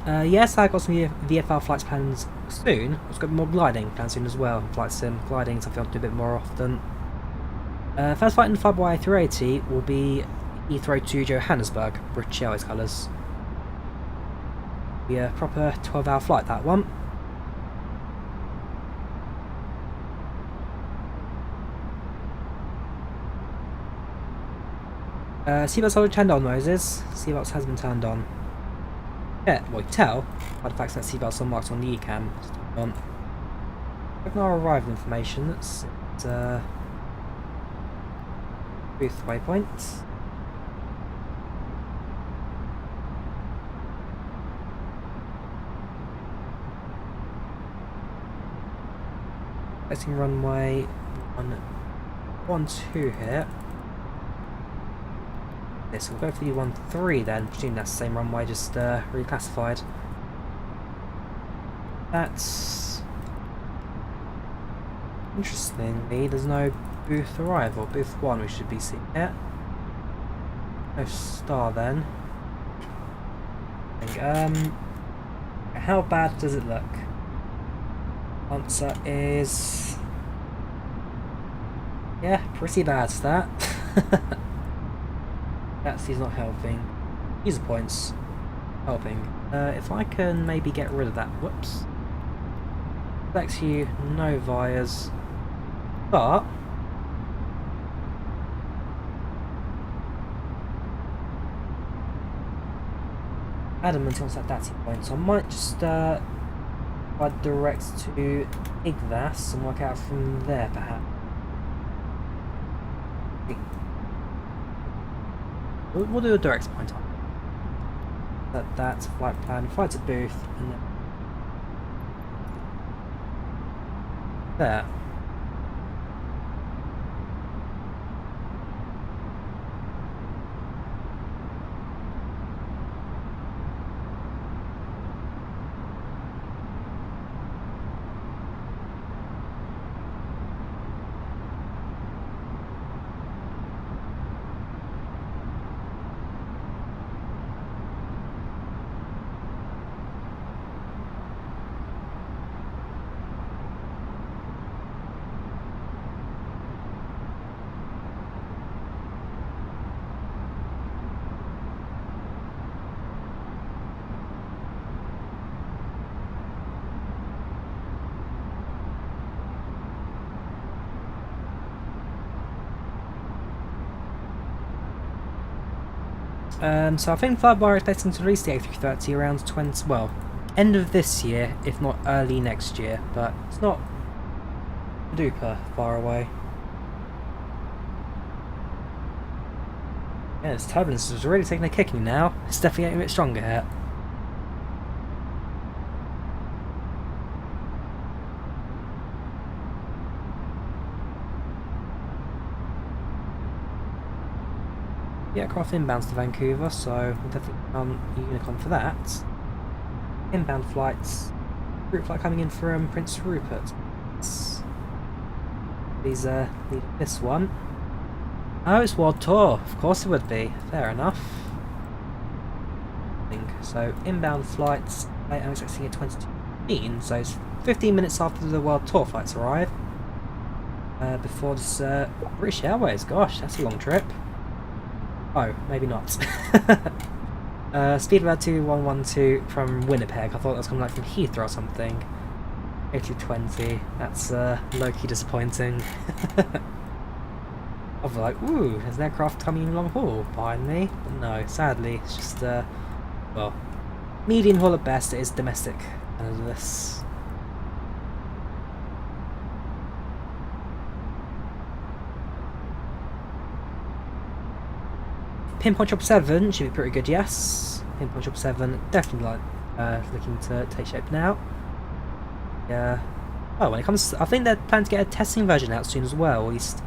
Yes, I got some VFR flights plans soon. I've got more gliding plans soon as well. Flight sim, gliding, something I want to do a bit more often. First flight in the Flyby A380 will be Heathrow to Johannesburg, British Airways colours. Be a proper 12-hour flight, that one. Seatbelts already turned on, Moses. Seatbelts has been turned on. Yeah, well, you tell by the fact that seatbelts are marked on the ECAM. On. Ignore arrival information. It's booth waypoint. Expecting runway 12 here. This will go for the 13 then, presuming that's the same runway, just reclassified. That's interestingly, there's no booth arrival. Booth 1 we should be seeing here. No star then. How bad does it look? Answer is yeah, pretty bad that. He's not helping. User points helping. If I can maybe get rid of that. Whoops. Select you, no vias. But adamant wants that data point, so I might just direct to IVAS and work out from there perhaps. We'll do a direct point on. That's flight plan, flight to booth, and then there. So I think FlightControlReplay are expecting to release the A330 around end of this year, if not early next year, but it's not duper far away. Yeah, this turbulence is already taking a kicking now. It's definitely getting a bit stronger here. The aircraft inbounds to Vancouver, so we'll definitely on Unicom for that. Inbound flights. Route flight coming in from Prince Rupert. These lead this one. Oh, it's World Tour. Of course it would be. Fair enough. So inbound flights. I'm expecting it 2015, so it's 15 minutes after the World Tour flights arrive. Before this British Airways. Gosh, that's a long trip. Oh, maybe not. Speed of about 2112 from Winnipeg. I thought that was coming like from Heathrow or something. A320. That's low-key disappointing. I was like, ooh, there's an aircraft coming in long haul behind me. But no, sadly, it's just, well, medium haul at best. It is domestic kind of this. Pinpoint Chopper 7 should be pretty good, yes. Pinpoint Chopper 7 definitely looking to take shape now. Yeah. Oh, when it comes to, I think they're planning to get a testing version out soon as well, or at least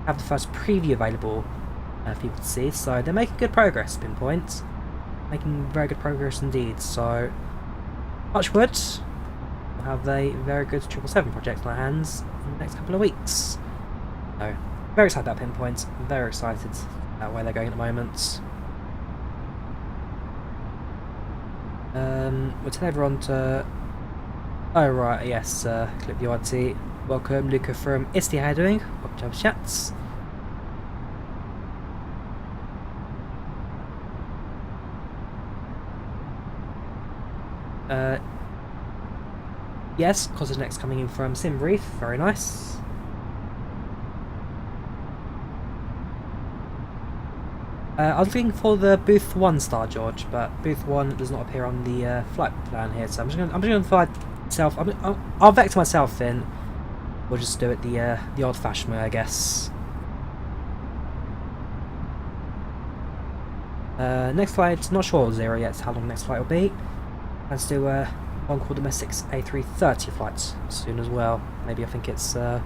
have the first preview available for people to see. So they're making good progress, Pinpoint. Making very good progress indeed. So, touch wood, we'll have a very good 777 project on our hands in the next couple of weeks. So, very excited about Pinpoint. Very excited about where they're going at the moment. We'll turn over on to... Oh right, yes, clip the URT. Welcome, Luca from ISTI, how are you doing? Welcome to our chats. Yes, Cos's next coming in from Simbrief, very nice. I was looking for the Booth 1 Star George, but Booth 1 does not appear on the flight plan here, so I'm just gonna fly myself. I'll vector myself in. We'll just do it the old-fashioned way, I guess. Next flight, not sure 0 yet how long the next flight will be. Let's do one called domestic's A330 flights soon as well. Maybe I think it's I'll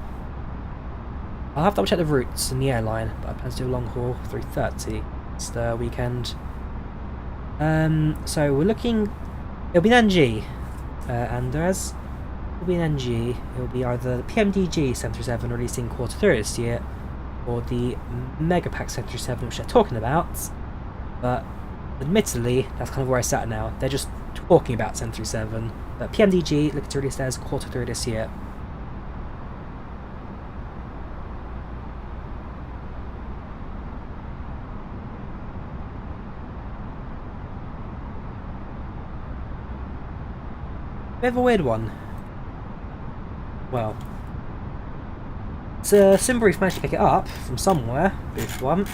have to double check the routes in the airline, but I plan to do a long haul 330 this weekend. So we're looking, it'll be an NG, Anders. It'll be an NG. It'll be either the PMDG 737 releasing Q3 this year, or the Megapack 737 which they're talking about. But admittedly, that's kind of where I sat now. They're just talking about 737, but PMDG looking to release theirs Q3 this year. Bit of a weird one. Well, it's Simbrief managed to pick it up from somewhere. Booth 1.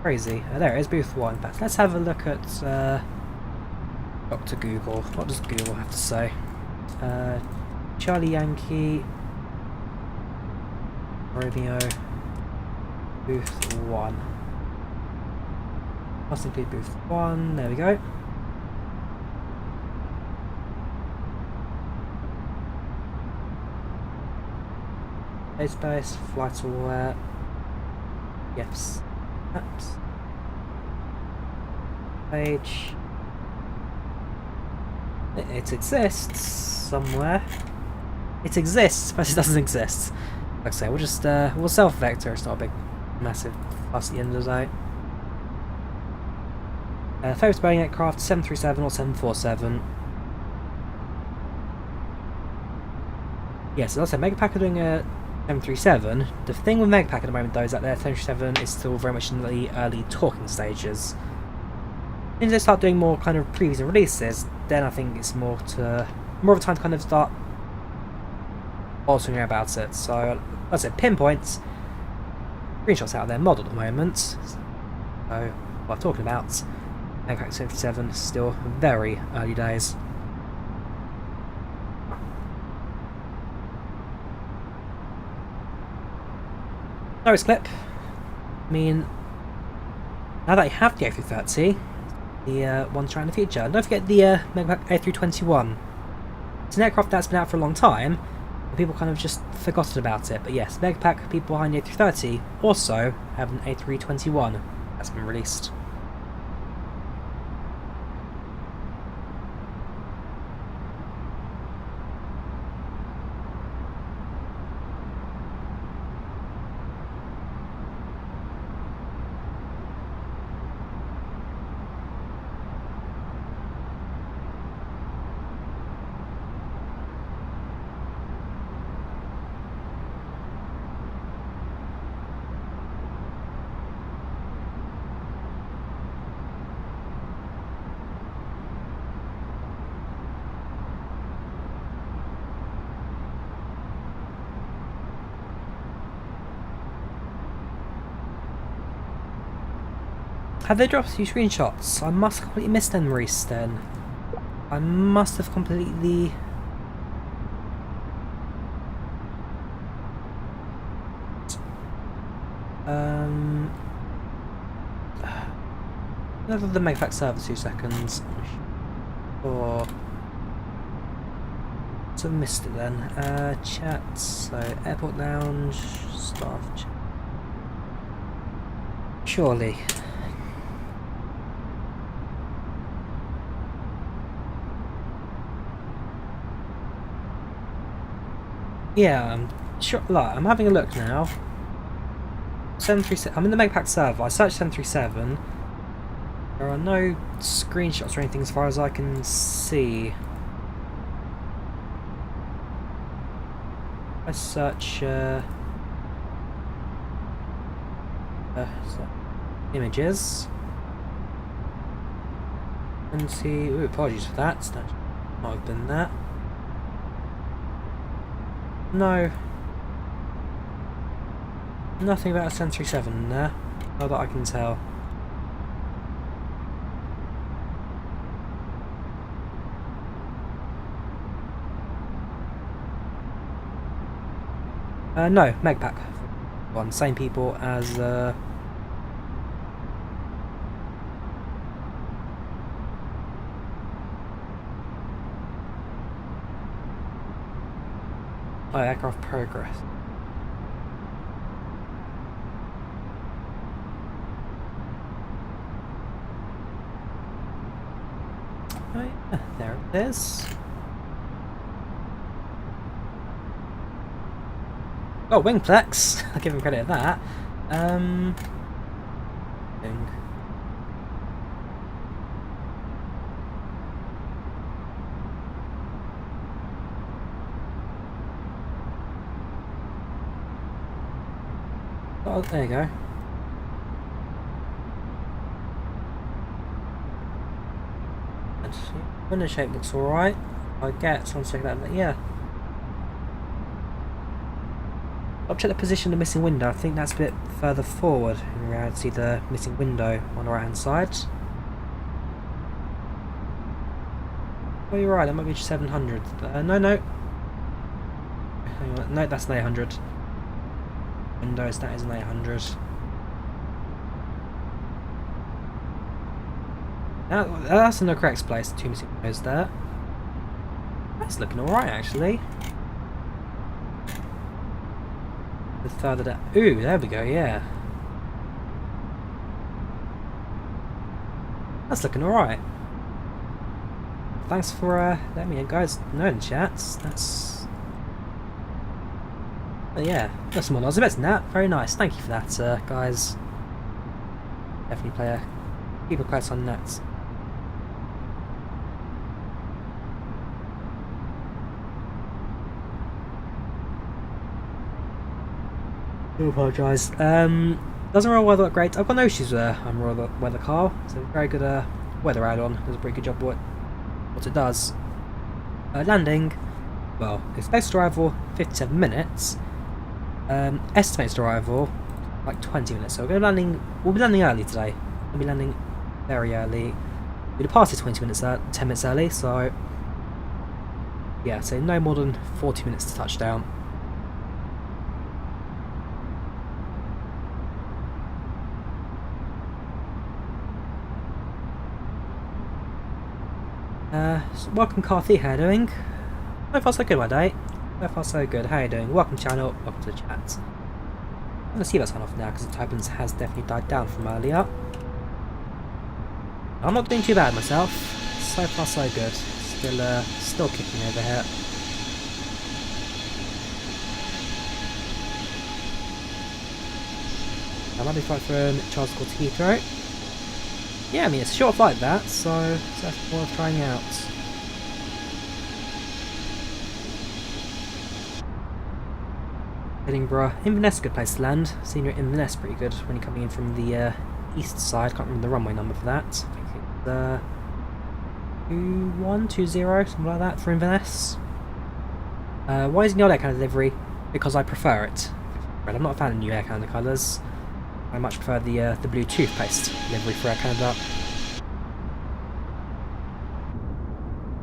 Crazy. There it is, Booth 1. But let's have a look at Dr. Google. What does Google have to say? Charlie Yankee Romeo Booth 1. Must include Booth 1. There we go. Database, flight aware. Yes. Maps. Page. It exists somewhere. It exists, but it doesn't exist. Like I say, we'll just we'll self-vector. It's not a big, massive fuss at the end of the day. Favourite Boeing aircraft: 737 or 747. Yes, as I said, Megapack are doing a 737. The thing with Megapack at the moment, though, is that their 737 is still very much in the early talking stages. As they start doing more kind of previews and releases, then I think it's more of a time to kind of start altering about it. So, as I said, pinpoints, screenshots out of their model at the moment. So, what I'm talking about, Megapack 737 is still very early days. Notice clip. I mean, now that you have the A330, the one trying in the future, don't forget the Megapack A321. It's an aircraft that's been out for a long time, but people kind of just forgotten about it. But yes, Megapack, people behind the A330, also have an A321 that's been released. Have they dropped a few screenshots? I must have completely missed them, Reese, then. I must have completely... Another the Megapack server, 2 seconds. Or... So I missed it then. Chat, so airport lounge, staff chat. Surely. Yeah, I'm sure. Look, I'm having a look now. 737. I'm in the Megapack server. I searched 737. There are no screenshots or anything as far as I can see. I search images and see. Ooh, apologies for that. That might have been that. No. Nothing about a 737 in there, not that I can tell. No, Megpack. One, same people as oh aircraft progress. Oh yeah, there it is. Oh, Wingplex! I'll give him credit at that. Wing. Oh, there you go. Window shape looks alright. I get someone check that, yeah. I'll check the position of the missing window. I think that's a bit further forward in reality, the missing window on the right hand side. Oh, you're right, that might be 700. No. Hang on. No, that's an 800. Windows, that is an 800. That's in the correct place, the two missing windows there. That's looking alright actually. The further down. Ooh, there we go, yeah. That's looking alright. Thanks for letting me guys know in chats. That's. But yeah, that's more noise than that. Very nice. Thank you for that, guys. Definitely keep a close on that. I do apologise. Doesn't roll weather look great. I've got no issues with unroll weather car. It's a very good weather add-on. Does a pretty good job what it does. Landing, well, expected arrival 57 minutes. Estimated arrival like 20 minutes. So we'll be landing early today. We'll be landing very early. We departed 10 minutes early. So yeah, so no more than 40 minutes to touchdown. So welcome Carthy, how you doing? So far so good my day. So far so good, how you doing? Welcome channel, welcome to the chat. I'm going to see that sign off now because the turbulence has definitely died down from earlier. I'm not doing too bad myself. So far so good. Still kicking over here. I might be flight from Charles Call to Heathrow. Yeah, I mean it's a short flight that, so that's worth trying out. Edinburgh. Inverness is a good place to land. Senior Inverness pretty good when you're coming in from the east side. Can't remember the runway number for that. I think it's 2120, something like that for Inverness. Why isn't your Air Canada delivery? Because I prefer it. I'm not a fan of new Air Canada colours. I much prefer the blue toothpaste delivery for Air Canada.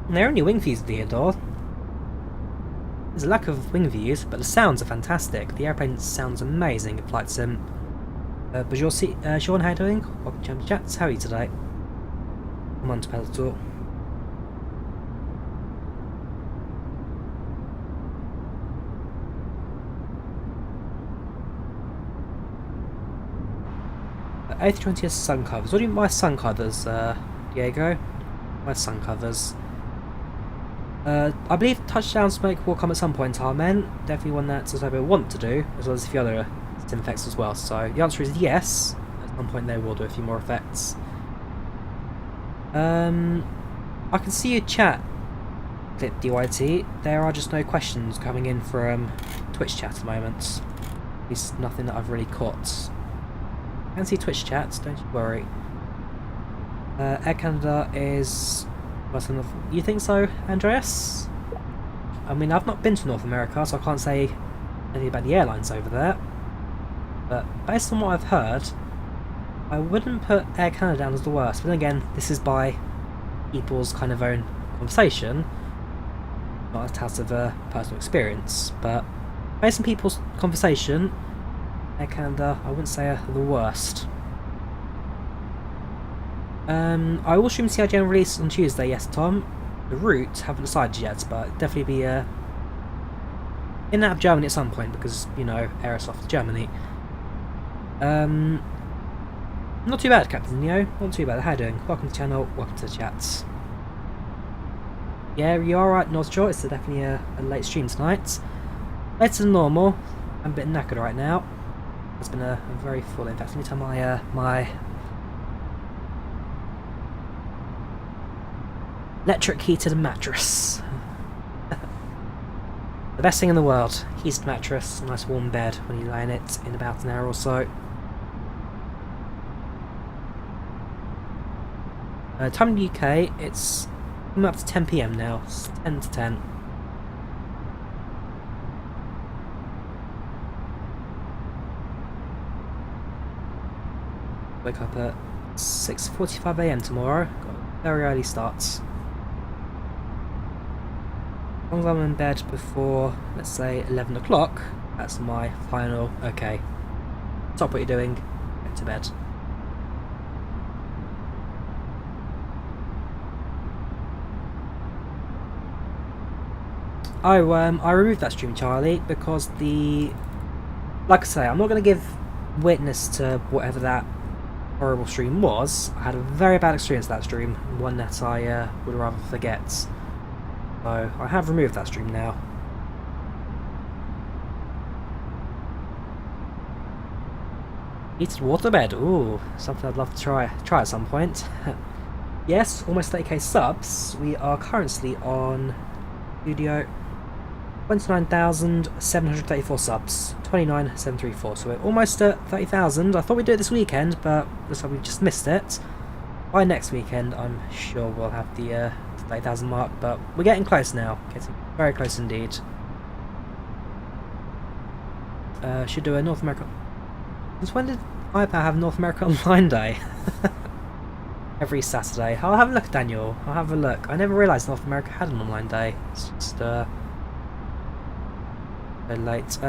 And there are only wing views at the indoor. There's a lack of wing views, but the sounds are fantastic. The airplane sounds amazing in Flight Sim. Bonjour, Sean, how are you doing? Welcome to Champion Chats. How are you today? I'm on to pedal talk. A320 has sun covers. What do you mean by sun covers, Diego? Where's sun covers? I believe touchdown smoke will come at some point in time, man. Definitely one that Zozobo want to do, as well as a few other sim effects as well. So the answer is yes. At some point they will do a few more effects. I can see your chat clip, DYT. There are just no questions coming in from Twitch chat at the moment. At least nothing that I've really caught. I can see Twitch chats, don't you worry. Air Canada is... You think so, Andreas? I mean, I've not been to North America, so I can't say anything about the airlines over there. But based on what I've heard, I wouldn't put Air Canada down as the worst. But then again, this is by people's kind of own conversation, not a test of a personal experience. But based on people's conversation, Air Canada, I wouldn't say are the worst. I will stream CIGN release on Tuesday, yes Tom. The route, haven't decided yet, but definitely be in and out of Germany at some point because, you know, Aerosoft Germany. Not too bad, Captain Neo, not too bad. How are you doing? Welcome to the channel, welcome to the chats. Yeah, you are right, North Shore, it's definitely a late stream tonight. Later than normal. I'm a bit knackered right now. It's been a very full, in fact, let me tell my electric heated mattress. The best thing in the world. Heated mattress, nice warm bed when you lie in it in about an hour or so. Time in the UK, it's coming up to 10 PM now. It's 10 to 10. Wake up at 6:45 AM tomorrow. Got very early starts. As long as I'm in bed before, let's say, 11 o'clock, that's my final, okay, stop what you're doing, get to bed. I removed that stream, Charlie, because like I say, I'm not going to give witness to whatever that horrible stream was. I had a very bad experience with that stream, one that I would rather forget. So I have removed that stream now. Heated waterbed, ooh, something I'd love to try at some point. Yes, almost 30k subs. We are currently on Studio 29,734 subs, 29,734. So we're almost at 30,000. I thought we'd do it this weekend, but looks like we've just missed it. By next weekend, I'm sure we'll have the 30,000 mark, but we're getting close now. Getting very close indeed. Should do a North America. Since when did IVAO have North America Online Day? Every Saturday. I'll have a look, Daniel. I'll have a look. I never realised North America had an online day. It's just so late.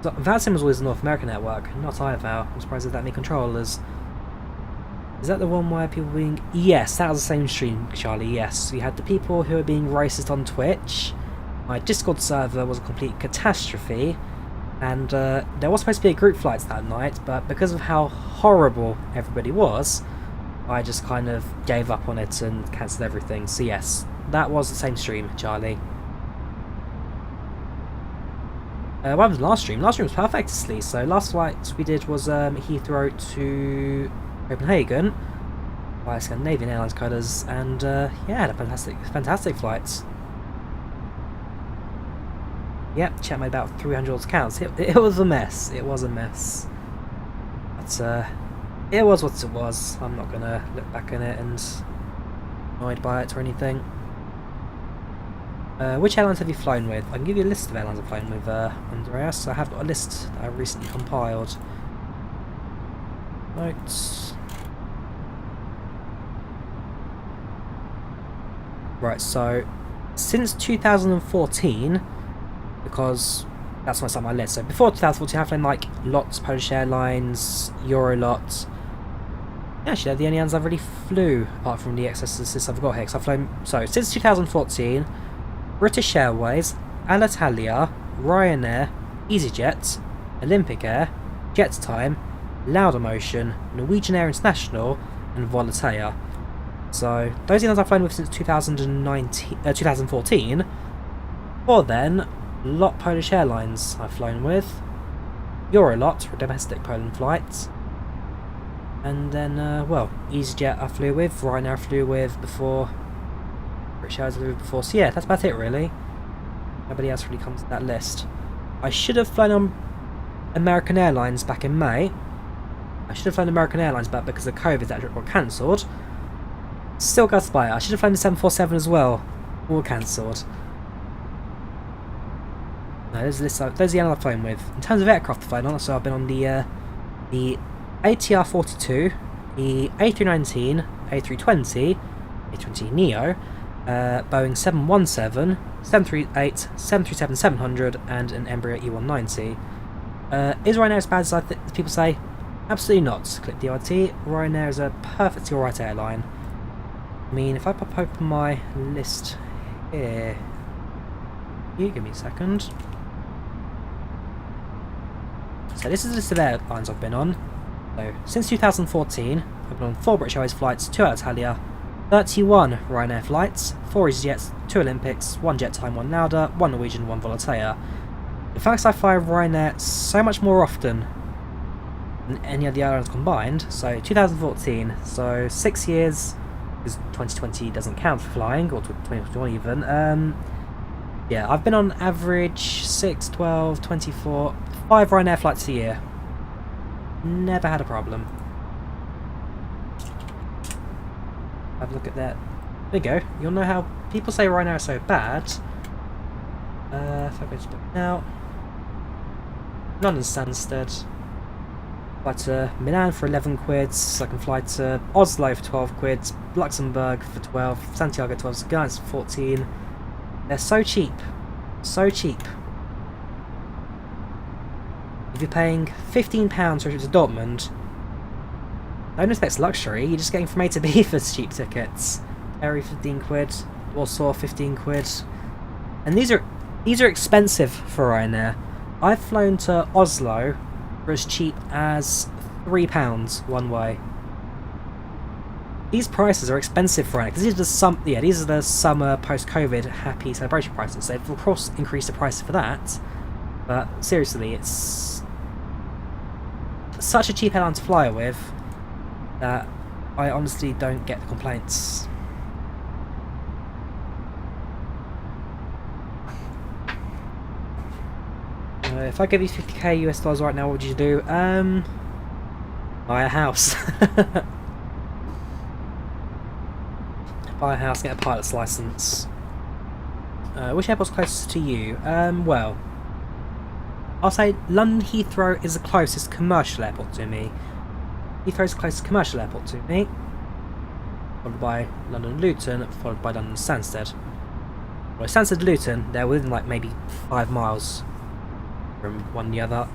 VATSIM was always the North American network, not IVAO. I'm surprised they had that many controllers. Is that the one where people were being... Yes, that was the same stream, Charlie, yes. We had the people who were being racist on Twitch. My Discord server was a complete catastrophe. And there was supposed to be a group flights that night, but because of how horrible everybody was, I just kind of gave up on it and cancelled everything. So yes, that was the same stream, Charlie. What happened to last stream? Last stream was perfectly. So last flight we did was Heathrow to Copenhagen by Scandinavian Airlines coders, and yeah, had a fantastic flights. Yep, chat made about 300 counts. It was a mess. It was a mess. But it was what it was. I'm not gonna look back on it and annoyed by it or anything. Which airlines have you flown with? I can give you a list of airlines I've flown with, Andreas. I have got a list that I recently compiled. Notes. Right, so since 2014, because that's when I started my list. So before 2014, I've flown like LOT, Polish Airlines, Eurolot. Actually, they're the only ones I've really flew, apart from the XSS I've got here. Because I've flown, so since 2014, British Airways, Alitalia, Ryanair, EasyJet, Olympic Air, Jettime, Laudamotion, Norwegian Air International, and Volanta. So those are the ones I've flown with since 2014. Before then, LOT Polish Airlines I've flown with, Eurolot for domestic Poland flights, and then well, EasyJet I flew with, Ryanair I flew with before, British Airways I flew with before. So yeah, that's about it really. Nobody else really comes to that list. I should have flown on American Airlines back in May. I should have flown American Airlines back because of COVID that got cancelled. Still got to buy it. I should have flown the 747 as well. All cancelled. No, there's the airline I've flown with. In terms of aircraft I've flown on, so I've been on the ATR-42, the A319, A320, A320neo, Boeing 717, 738, 737-700, and an Embraer E190. Is Ryanair as bad as people say? Absolutely not. Click DRT. Ryanair is a perfectly alright airline. I mean, if I pop open my list here, give me a second. So this is the list of airlines I've been on. So since 2014, I've been on 4 British Airways flights, 2 Alitalia, 31 Ryanair flights, 4 EasyJets, 2 Olympics, 1 Jet Time, 1 Lauda, 1 Norwegian, 1 Volanta. The fact I fly Ryanair so much more often than any of the airlines combined, so 2014, so 6 years, because 2020 doesn't count for flying, or 2021 even, yeah, I've been on average 6, 12, 24, 5 Ryanair flights a year. Never had a problem. Have a look at that. There you go. You'll know how people say Ryanair is so bad. If I go to book now. London Stansted. Fly to Milan for 11 quid. So I can fly to Oslo for 12 quid. Luxembourg for 12. Santiago 12. Guys for 14. They're so cheap. So cheap. If you're paying £15 for a trip to Dortmund, don't expect luxury, you're just getting from A to B for cheap tickets. Airy 15 quid, Warsaw 15 quid. And these are expensive for Ryanair. I've flown to Oslo for as cheap as £3 one way. These prices are expensive for Ryanair, because these are the summer post-COVID happy celebration prices. So they've of course increased the price for that. But seriously, it's such a cheap airline to fly with that I honestly don't get the complaints. If I give you 50k US dollars right now, what would you do? Buy a house. Buy a house, get a pilot's license. Which airport's closest to you? Well, I'll say London Heathrow is the closest commercial airport to me. Heathrow is the closest commercial airport to me. Followed by London Luton, followed by London Stansted. Well, Stansted Luton, they're within like maybe 5 miles from one and the other.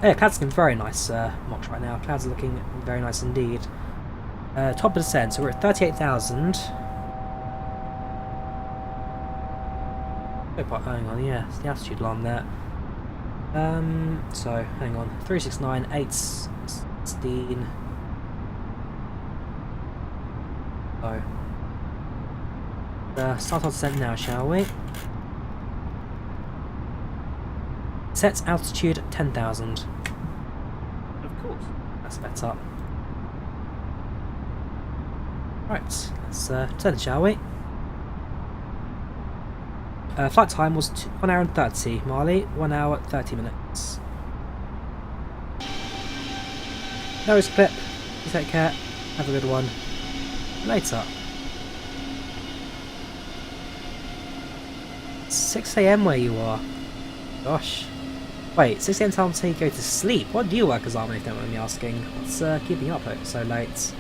Yeah, clouds looking very nice, Mox, right now. Clouds are looking very nice indeed. Top of descent, so we're at 38,000. Hang on, yeah, it's the altitude alarm there. So, hang on, 369, 816. So, start our descent now, shall we? Set altitude 10,000. Of course. That's better. Right, let's turn, shall we? Flight time was 1 hour and 30, Marley. 1 hour 30 minutes. No risk clip. You take care. Have a good one. Later. 6 AM where you are. Gosh. Wait, 6 AM time until you go to sleep. What do you work as army, if you don't mind me asking? What's keeping you up so late?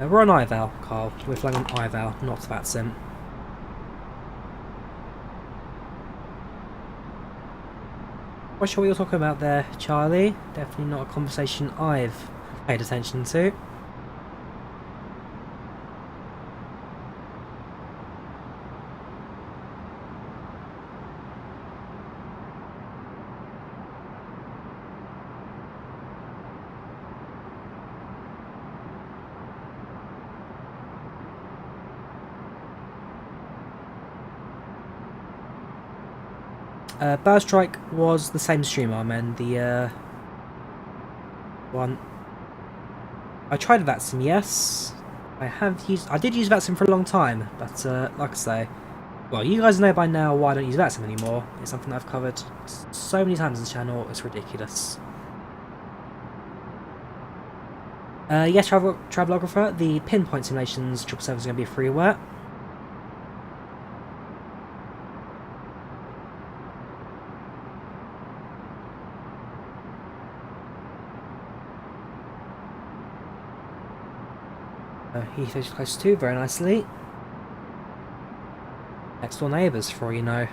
We're on IVAO, Carl. We're flying on IVAO, not VATSIM. Not sure what you're talking about there, Charlie. Definitely not a conversation I've paid attention to. Bird Strike was the same stream arm, and the one I tried VATSIM, yes. I did use VATSIM for a long time, but like I say, well, you guys know by now why I don't use VATSIM anymore. It's something I've covered so many times on this channel, it's ridiculous. Yes, Travelographer, the pinpoint simulations 777 is going to be freeware. Heathrow's close to, very nicely. Next door neighbours, for all you know.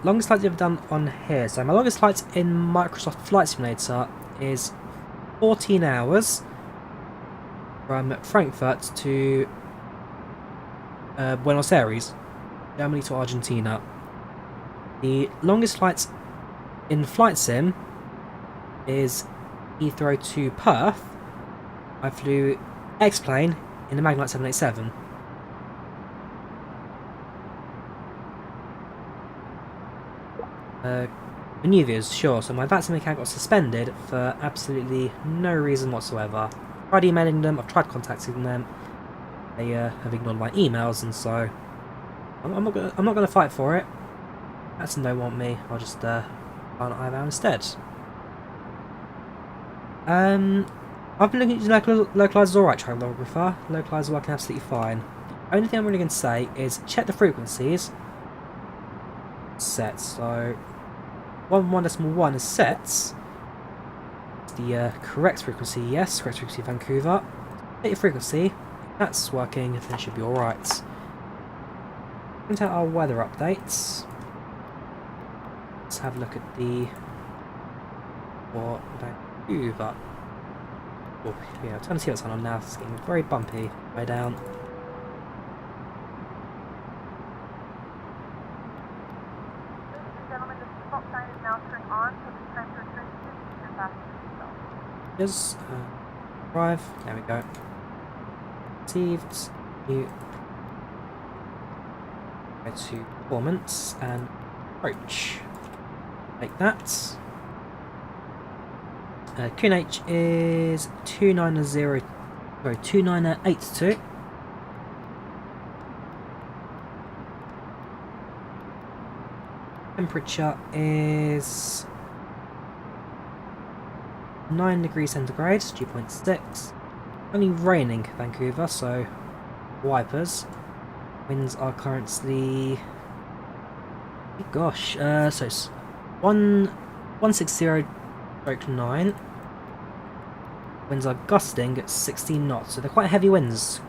Longest flights I've ever done on here. So my longest flights in Microsoft Flight Simulator is 14 hours from Frankfurt to Buenos Aires, Germany to Argentina. The longest flights in Flight Sim is Heathrow to Perth. I flew X-Plane in the Magnite 787. Maneuvers, sure. So my vaccine account got suspended for absolutely no reason whatsoever. I've tried emailing them, I've tried contacting them. They have ignored my emails, and so I'm not gonna fight for it. That's don't want me. I'll just find IVAO instead. I've been looking at localize is alright, Travelographer. Localize is working absolutely fine. The only thing I'm really going to say is check the frequencies. Set. So 1.1.1 is set. It's the correct frequency, yes, correct frequency Vancouver. Check your frequency. That's working, then it should be alright. Print out our weather updates. Let's have a look at the for Vancouver. Oh, yeah, I'm trying to see what's going on now. It's getting very bumpy. Way down. Ladies and gentlemen, the seatbelt sign is now turned on, so it's time to return to your seat and fasten your seatbelt. Just drive. There we go. Received. You go to performance and approach. Like that. QNH is 2982. Temperature is 9 degrees centigrade, 2.6. Only raining Vancouver, so wipers. Winds are currently, gosh, so it's 160/9. Winds are gusting at 16 knots, so they're quite heavy winds.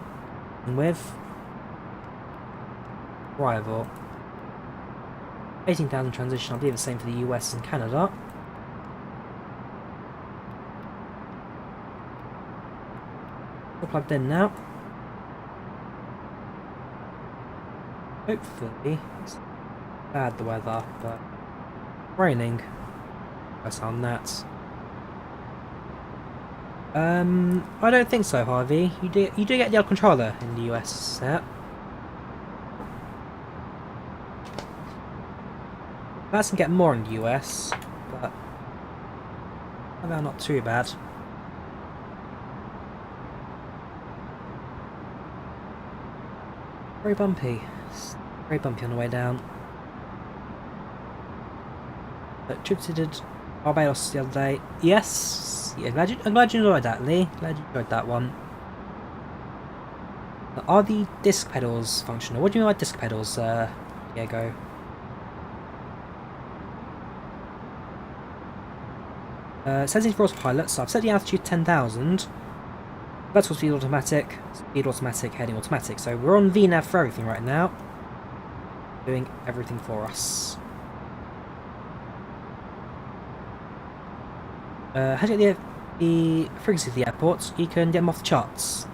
And with arrival, 18,000 transition, I believe the same for the US and Canada. All plugged in now. Hopefully, it's bad the weather, but raining. I sound that. I don't think so, Harvey. You do get the odd controller in the US set. Perhaps can get more in the US, but well, not too bad. Very bumpy. It's very bumpy on the way down. But tripped Barbados the other day. Yes. Yeah, I'm glad you enjoyed that, Lee. Glad you enjoyed that one. Are the disc pedals functional? What do you mean by disc pedals, Diego? Settings for autopilot, so I've set the altitude 10,000. Vertical speed automatic, heading automatic. So we're on VNAV for everything right now. Doing everything for us. How do you get the frequency of the airport? You can get them off the charts.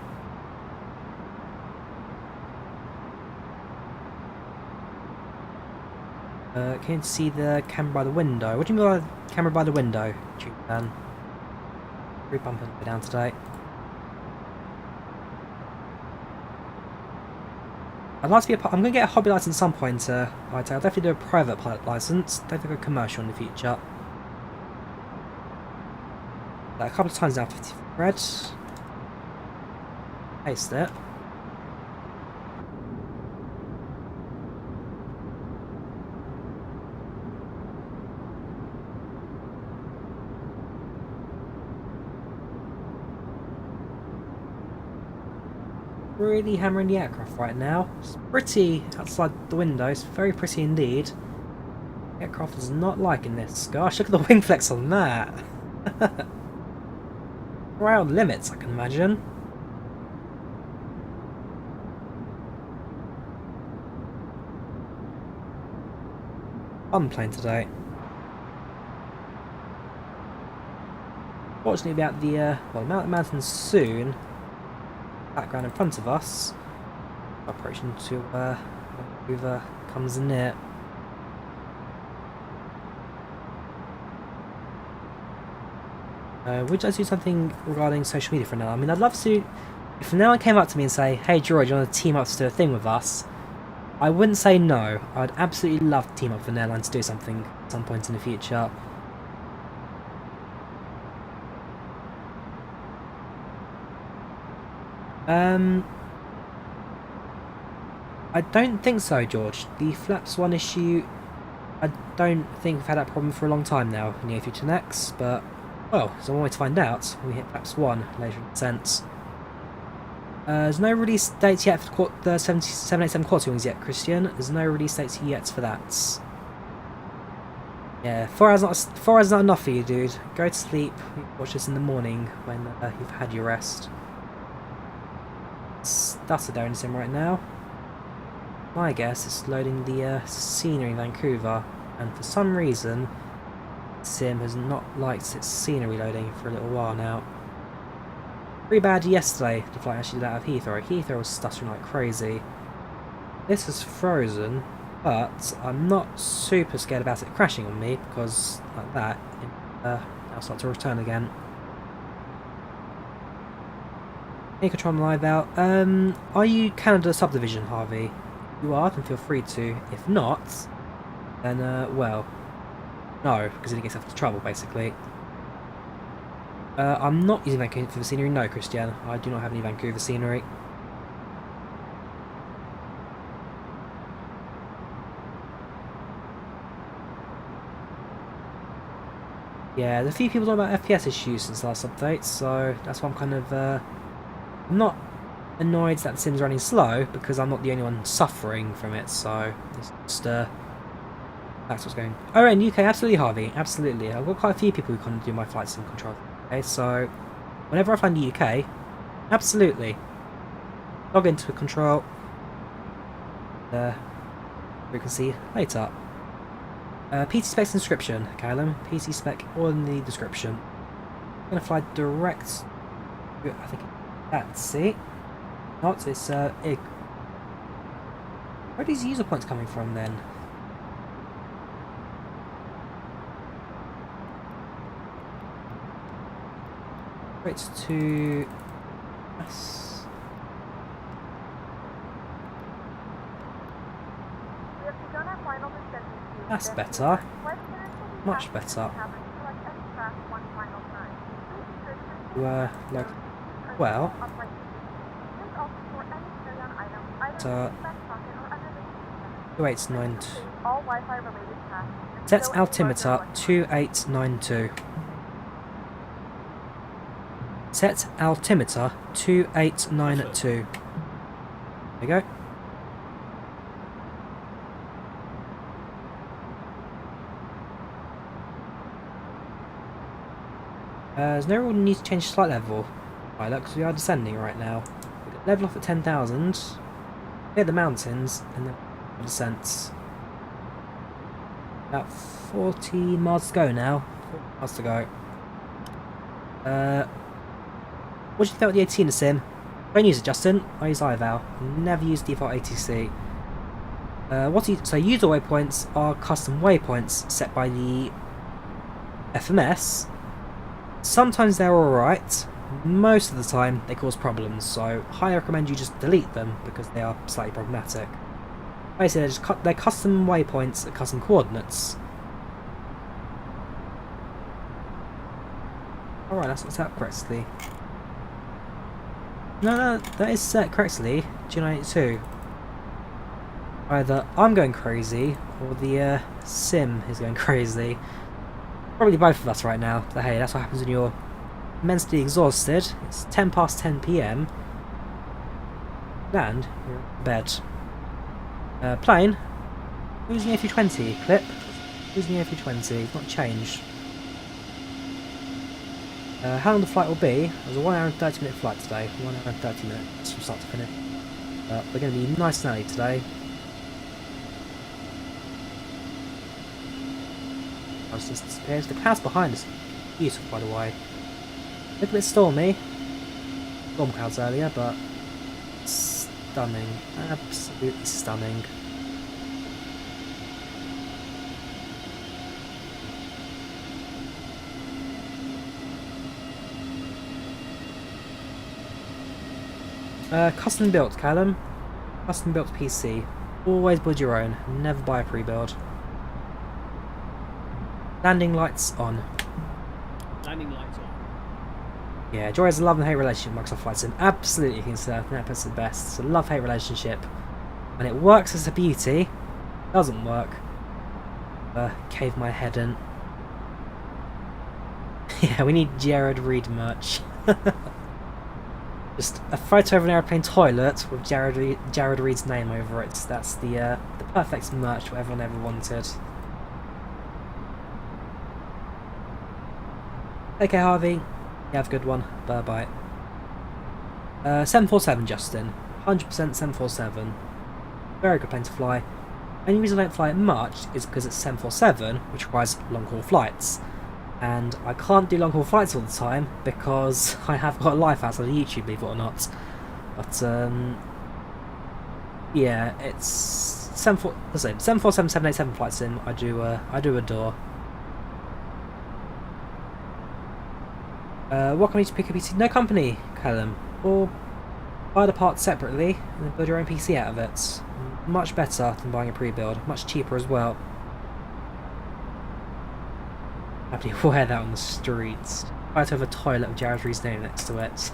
Can you see the camera by the window? What do you mean by the camera by the window? Very bumping down today. I'd like to be I'm going to get a hobby license at some point. I'll definitely do a private pilot license. Definitely go commercial in the future. A couple of times now, 50 red. Paste it. really hammering the aircraft right now. It's pretty outside the window, it's very pretty indeed. The aircraft is not liking this. Gosh, look at the wing flex on that. Around limits, I can imagine. Fun plane today. Fortunately about the mountains soon. Background in front of us. Approaching to Vancouver comes near. Would I do something regarding social media for now? I mean, I'd love to. If no one came up to me and say, "Hey, George, you want to team up to do a thing with us?" I wouldn't say no. I'd absolutely love to team up with an airline to do something at some point in the future. I don't think so, George. The flaps 1 issue, I don't think we've had that problem for a long time now in the A320neo, but, well, there's one way to find out when we hit flaps 1 later in descent. There's no release date yet for the 787 quality wings yet, Christian. There's no release date yet for that. Yeah, 4 hours not enough for you, dude. Go to sleep. Watch this in the morning when you've had your rest. That's a down sim right now. My guess is loading the scenery in Vancouver, and for some reason, sim has not liked its scenery loading for a little while now. Pretty bad yesterday, the flight actually did out of Heathrow. Heathrow was stuttering like crazy. This is frozen, but I'm not super scared about it crashing on me, because like that, it'll start to return again. Any control on live out. Are you Canada subdivision, Harvey? If you are, then feel free to. If not, then well, no, because it gets yourself into trouble basically. I'm not using Vancouver scenery. No, Christian, I do not have any Vancouver scenery. Yeah, there's a few people talking about FPS issues since the last update, so that's why I'm kind of I'm not annoyed that the sim's running slow, because I'm not the only one suffering from it, so it's just that's what's going on. Oh, in UK, absolutely, Harvey, absolutely. I've got quite a few people who kind of do my flight sim control. Okay, so whenever I find the UK, absolutely, log into control. We can see later. PT specs description, Callum. PT spec all in the description. I'm gonna fly direct. I think that's it. Not it's where are these user points coming from then? It's to yes. We have begun our final descent route. That's better. Flight attendants will be Much happy better. to have us select any class one final time. Please ensure to maintain Like, or well, upright position. Please also store any carry-on items either in the back pocket or under the seat. 2892. All Wi-Fi related tasks. and Set stow any altimeter larger electronics. 2892. Set altimeter 2892. There you go. There's no real need to change flight level, right? Because we are descending right now. We got level off at 10,000. Hit the mountains and then descents. About 40 miles to go now. 40 miles to go. What do you think of the 18 sim? Don't use it, Justin. I use IVAO. Never use default ATC. So user waypoints are custom waypoints set by the FMS. Sometimes they're alright. Most of the time they cause problems, so I recommend you just delete them because they are slightly problematic. Basically, they're custom waypoints at custom coordinates. Alright, that's not set up correctly. No, that is set correctly. G92. Either I'm going crazy, or the sim is going crazy. Probably both of us right now. But hey, that's what happens when you're immensely exhausted. It's 10 past 10 PM. land, you're in bed. Plane, using the A320 clip, using the A320, not changed. How long the flight will be? It was a 1 hour and 30 minute flight today, 1 hour and 30 minutes from start to finish. We're going to be nice and early today. I just disappeared. The clouds behind us, beautiful by the way. A little bit stormy. Storm clouds earlier, but stunning, absolutely stunning. Custom built, Callum. Custom built PC. Always build your own. Never buy a pre-build. Landing lights on. Landing lights on. Yeah, Drawyah has a love and hate relationship with Microsoft Flight Sim. Absolutely, he said. I think that's the best. It's a love-hate relationship. When it works as a beauty, doesn't work. Cave my head in. Yeah, we need Jared Reed merch. Just a photo of an airplane toilet with Jared Reed's name over it. That's the perfect merch what everyone ever wanted. Okay, Harvey. You have a good one. Bye bye. 747, Justin. 100% 747. Very good plane to fly. Only reason I don't fly it much is because it's 747, which requires long haul flights. And I can't do long haul flights all the time because I have got a life outside of YouTube, believe it or not. But yeah, it's 747, 787 flight sim. I do adore. What company to pick a PC? No company, Callum. Or buy the parts separately and then build your own PC out of it. Much better than buying a pre-build. Much cheaper as well. Happily wear that on the streets. Right over a toilet with Jared Reed's name next to it.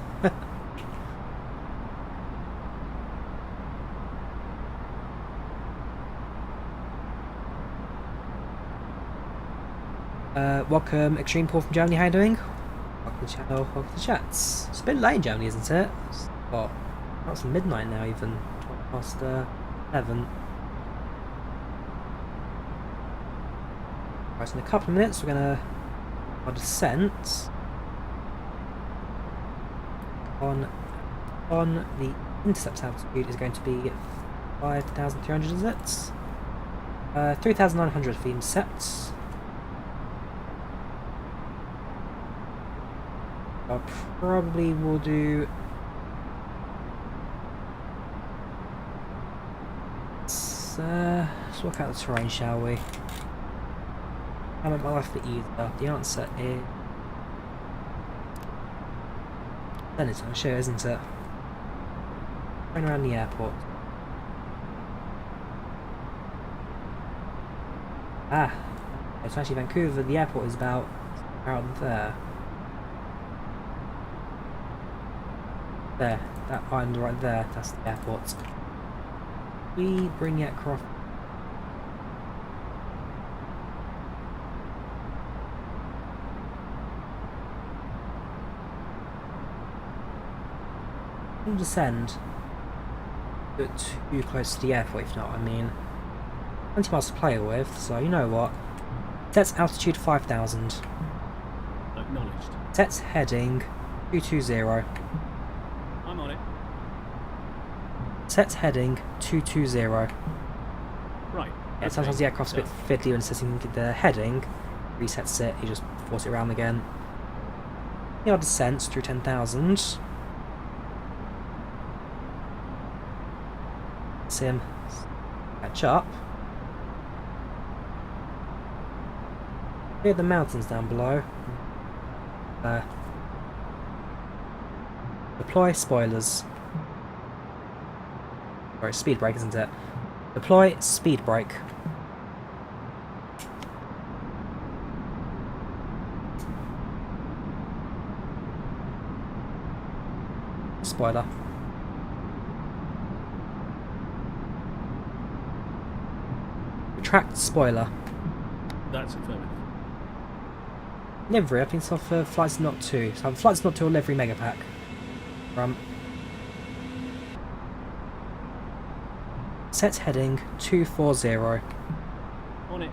Welcome, Extreme Paul from Germany. How you doing? Welcome to the channel. Welcome to the chats. It's a bit late in Germany, isn't it? It's, what? Oh, it's midnight now, even. 11. Right, so in a couple of minutes, we're gonna our descent on the intercept altitude is going to be 5,300, is it? 3,900 for the intercept. I probably will do. Let's work out the terrain, shall we? How make my life a bit easier? The answer is. Then it's on show, isn't it? Going around the airport. Ah, it's actually Vancouver. The airport is about out there. There, that island right there. That's the airport. We bring the aircraft. We'll descend. Do it too close to the airport, if you know what I mean. 20 miles to play with, so you know what. Sets altitude 5,000. Acknowledged. Sets heading 220. I'm on it. Sets heading 220. Right. Yeah, sometimes the aircraft's a bit fiddly when it's setting the heading. Resets it, you just force it around again. Our descent through 10,000. Sim catch up. Here are the mountains down below. Deploy spoilers. Sorry, speed brake, isn't it? Deploy speed brake. Spoiler. Retract spoiler. That's affirmative. Livery, I think it's off Flights Not 2. So Flights Not 2 or Livery Mega Pack. Set heading 240. On it.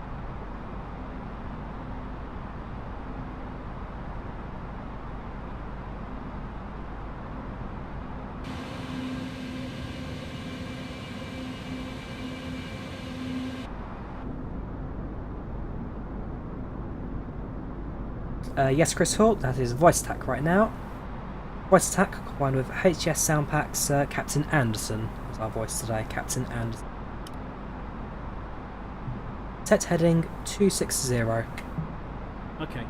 Yes, Chris Hall, that is VoiceAttack right now. VoiceAttack combined with HS Sound Packs Captain Anderson is our voice today, Captain Anderson. Set heading 260. Okay.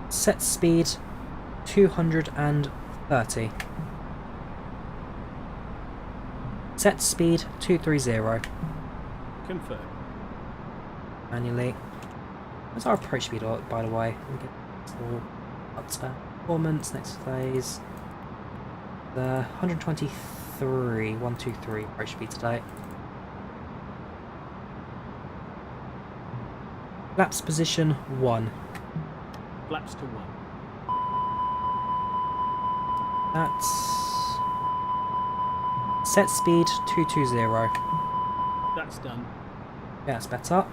Set speed 230. Set speed 230. Confirm. Manually. What's our approach speed, by the way? We get up to performance, next phase. The 123 approach speed today. Flaps position 1. Flaps to 1. That's set speed 220. That's done. Yeah, that's better.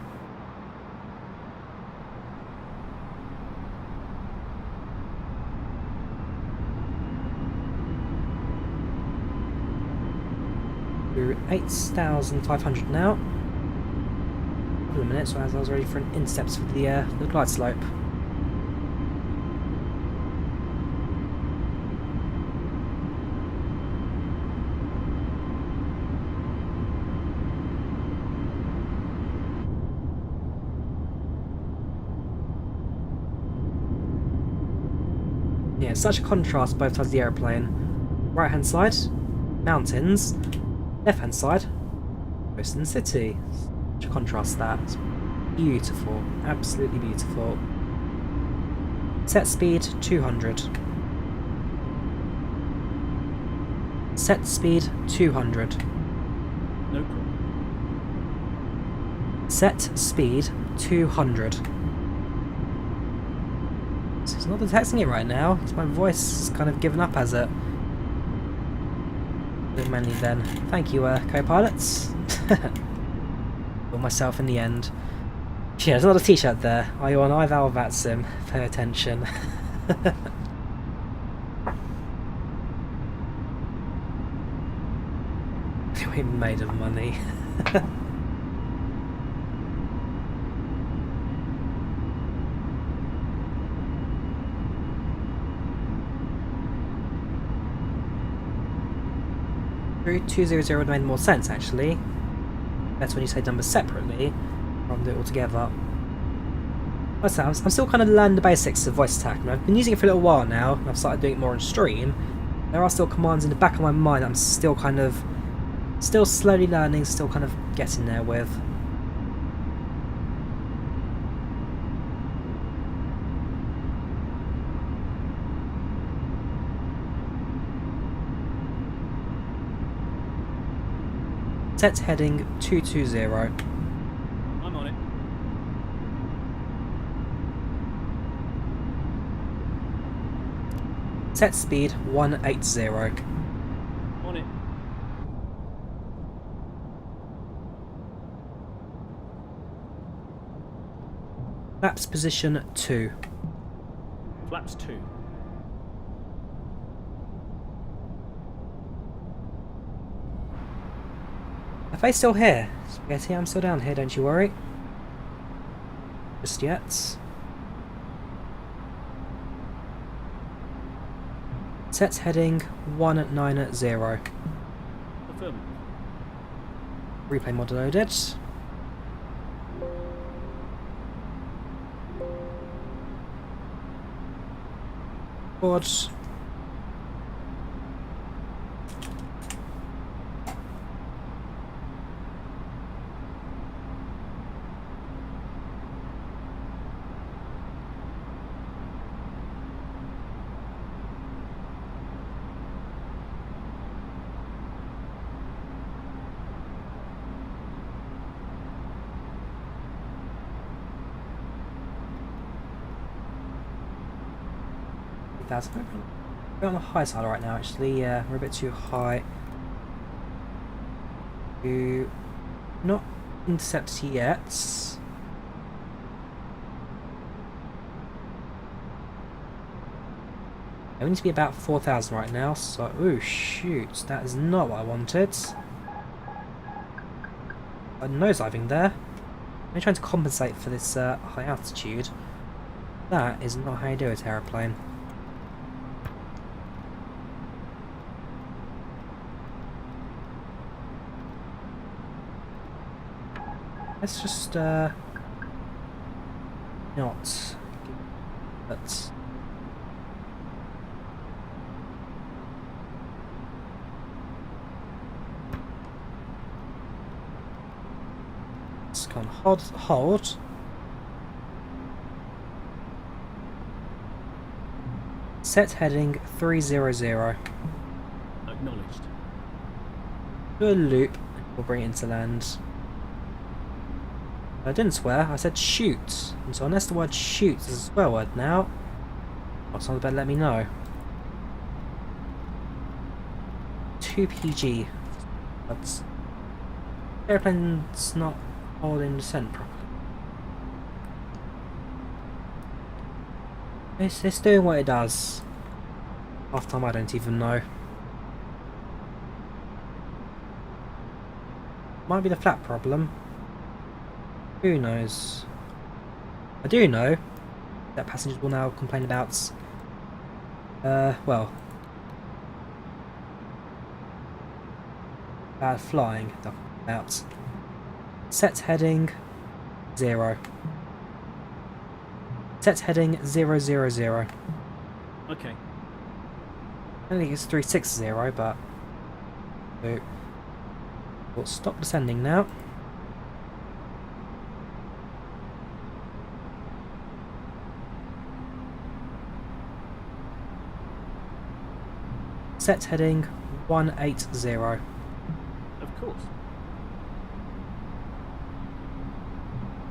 We're 8,500 now. A couple of minutes, as I was ready for an insteps for the glide slope. Yeah, such a contrast both sides of the aeroplane. Right hand side, mountains. Left hand side, coast and city. Such a contrast that. Beautiful. Absolutely beautiful. Set speed 200. Set speed 200. No problem. Set speed 200. So it's not detecting it right now. It's my voice has kind of given up as it. Manually then. Thank you, co-pilots. For myself in the end. Yeah, there's not a t-shirt there. Are you on IVAO VATSIM? Pay attention. We made of money. Through 200 would make more sense actually. That's when you say numbers separately, rather than do it all together. I'm still kind of learning the basics of VoiceAttack, and I've been using it for a little while now, and I've started doing it more on stream. There are still commands in the back of my mind I'm still slowly learning, still kind of getting there with. Set heading 220. I'm on it. Set speed 180. On it. Flaps position 2. Flaps 2. Are they still here? Spaghetti, I'm still down here, don't you worry. Just yet. Set heading 190. Affirmative. Replay mod loaded. Board. 3,000. We're on the high side right now, actually. We're a bit too high to not intercept yet. We need to be about 4,000 right now, so... Ooh, shoot. That is not what I wanted. I'm nosediving there. I'm trying to compensate for this high altitude. That is not how you do it, aeroplane. Let's just not... But... Come on, hold. Set heading 300. Acknowledged. Do a loop, we'll bring it into land. I didn't swear, I said shoot. And so unless the word shoot is a swear word now, someone better let me know. 2 PG. But airplane's not holding descent properly. It's doing what it does. Half time I don't even know. Might be the flap problem. Who knows? I do know that passengers will now complain about well, bad flying. About set heading 0. Set heading 000. Okay. I don't think it's 360, but we'll stop descending now. Set heading 180. Of course.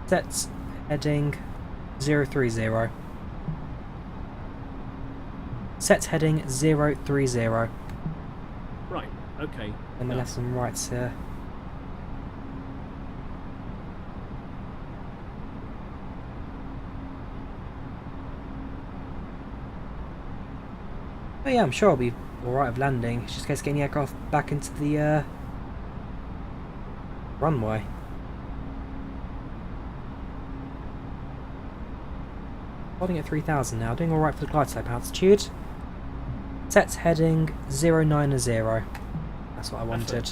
Set heading 030. Set heading 030. Right, okay. And the left and rights here. Oh yeah, I'm sure I'll be alright with landing. It's just a case of getting the aircraft back into the runway. Holding at 3,000 now, doing alright for the glide slope altitude. Set heading 090. That's what I wanted.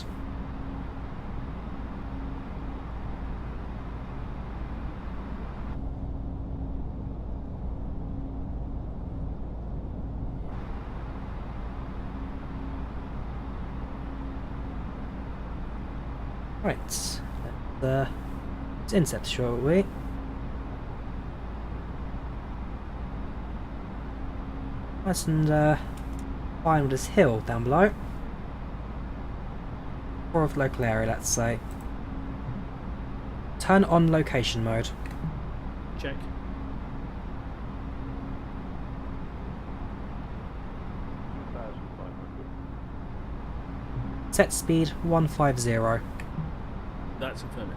Right, let's intercept, shall we? Nice and find this hill down below. Or of local area, let's say. Turn on location mode. Check. Set speed 150. That's affirmative.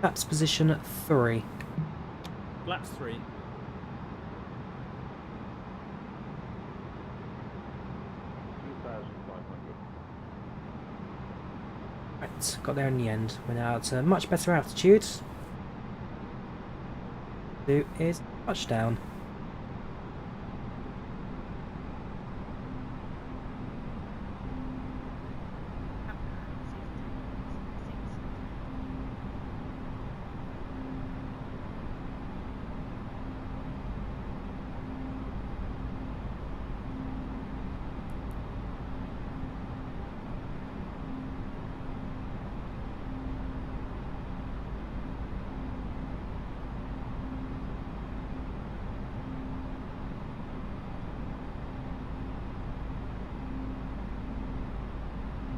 Flaps position 3. Flaps 3. Right, got there in the end. We're now at a much better altitude. Do is touchdown.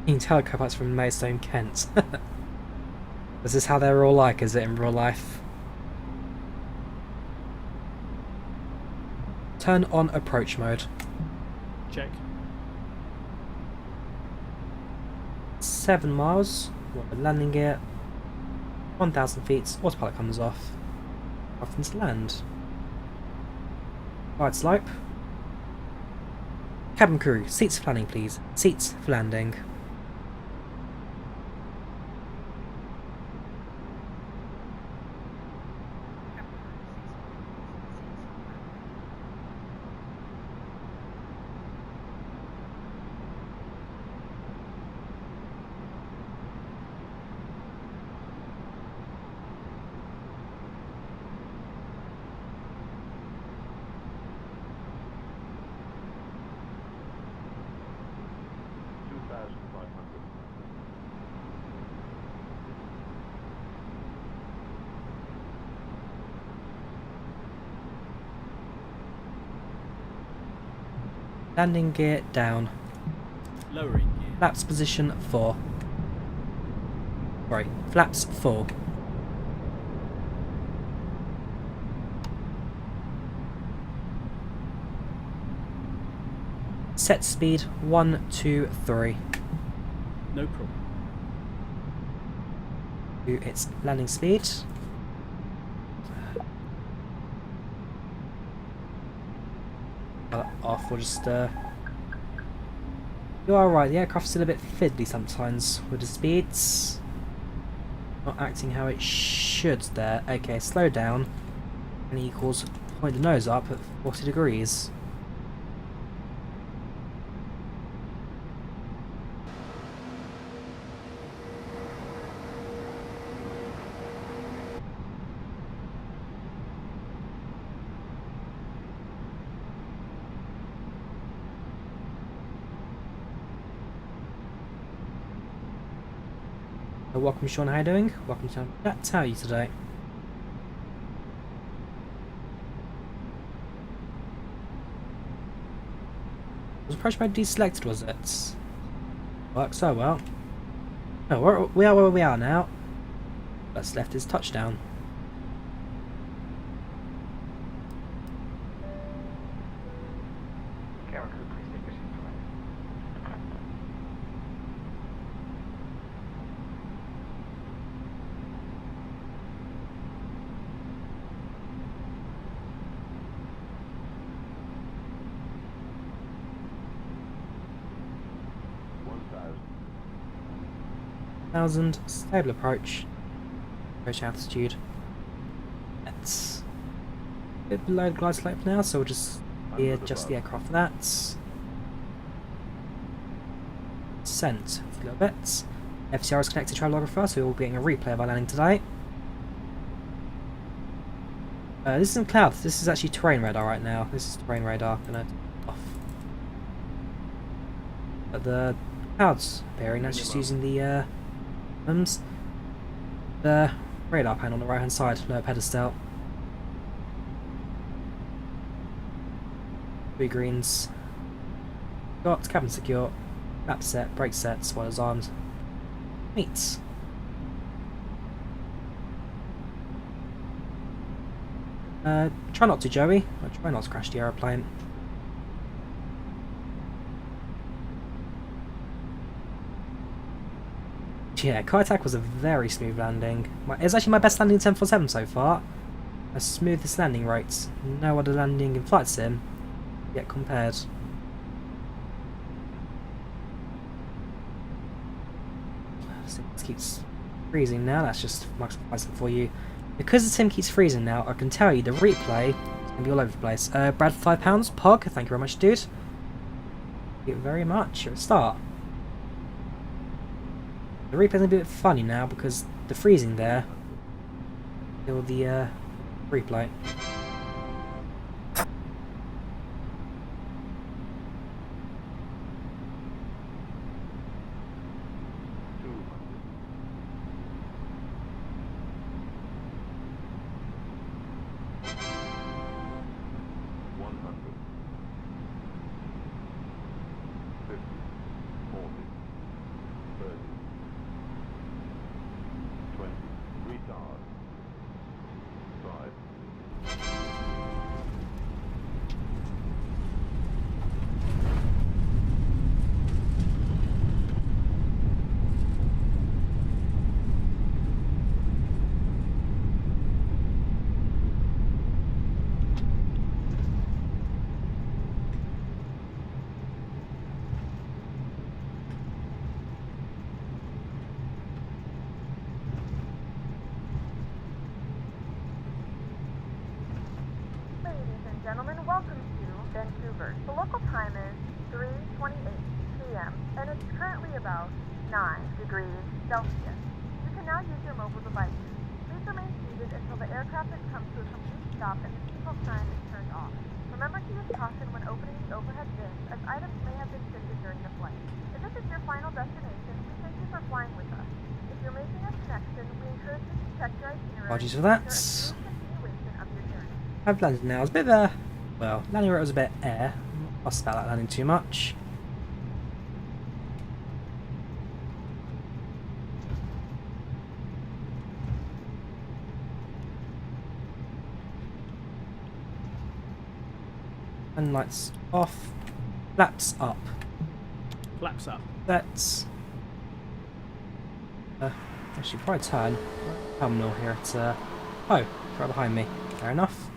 You can tell co-pilots from Maidstone, Kent. Is this how they're all like, is it, in real life? Turn on approach mode. Check. 7 miles. We're landing gear. 1,000 feet. Autopilot comes off. Off into land. Wide slope. Cabin crew, seats for landing, please. Seats for landing. Landing gear down. Lowering gear. Flaps position 4. Sorry, flaps 4. Set speed 1, 2, 3. No problem. To its landing speed. Off, we'll just you are right, the aircraft's still a bit fiddly sometimes with the speeds. Not acting how it should there. Okay, slow down. And equals point the nose up at 40 degrees. Welcome Sean, how are you doing? Welcome to chat. How are you today? Was approach mode deselected, was it? Worked so well. Oh, we are where we are now. That's left is touchdown. Stable approach. Approach altitude. That's a bit below the glide slope now, so we'll just adjust the aircraft for that. Descent a little bit. FCR is connected to travelographer, so we'll be getting a replay of our landing today. This isn't cloud, this is actually terrain radar right now. This is terrain radar, gonna off. But the clouds appearing, that's just using the radar panel on the right hand side, lower pedestal. 3 greens. Got cabin secure, lap set, brake set, spoilers armed. Meets. Try not to, Joey. Try not to crash the aeroplane. Yeah, PACX was a very smooth landing. It was actually my best landing in 747 so far. A smoothest landing rates. No other landing in flight sim yet compared. Sim keeps freezing now. That's just Microsoft for you. Because the sim keeps freezing now, I can tell you the replay is going to be all over the place. Brad for £5. Pog, thank you very much, dude. Thank you very much. You're a start. The replay's gonna be a bit funny now because the freezing there killed the replay. welcome to Vancouver. The local time is 3:28 p.m. and it's currently about 9 degrees Celsius. You can now use your mobile devices. Please remain seated until the aircraft has come to a complete stop and the seatbelt sign is turned off. Remember to use caution when opening the overhead bins, as items may have been shifted during the flight. If this is your final destination, we thank you for flying with us. If you're making a connection, we encourage you to check your itinerary. Apologies for that. for a smooth continuation of your journey. I've landed now. It's a bit of a, well, landing where it was a bit air. I'm not fussed about that landing too much. And lights off. Flaps up. Flaps up. That's actually probably turn terminal here at oh, right behind me. Fair enough.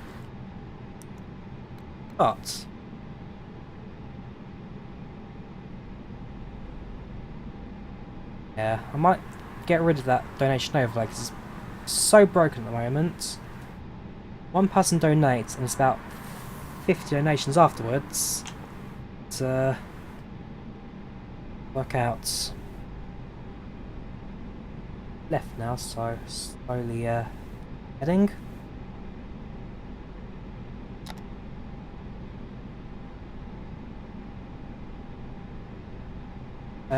But yeah, I might get rid of that donation overlay because it's so broken at the moment. One person donates and it's about 50 donations afterwards to work out. Left now, so slowly heading.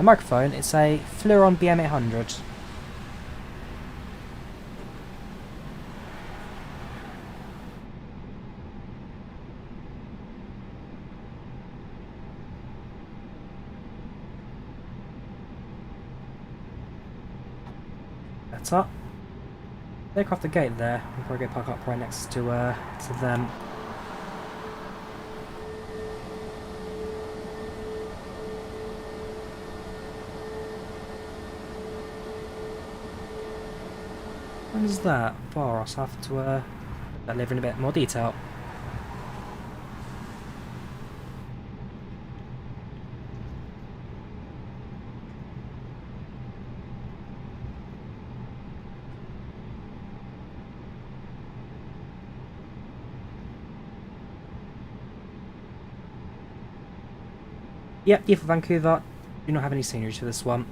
Microphone, it's a Fluron BM800. That's up. Take off the gate there. We'll probably go park up right next to them. When is that? Bar, I'll have to let that live in a bit more detail. Yep, yeah, for Vancouver, do not have any scenery to this one.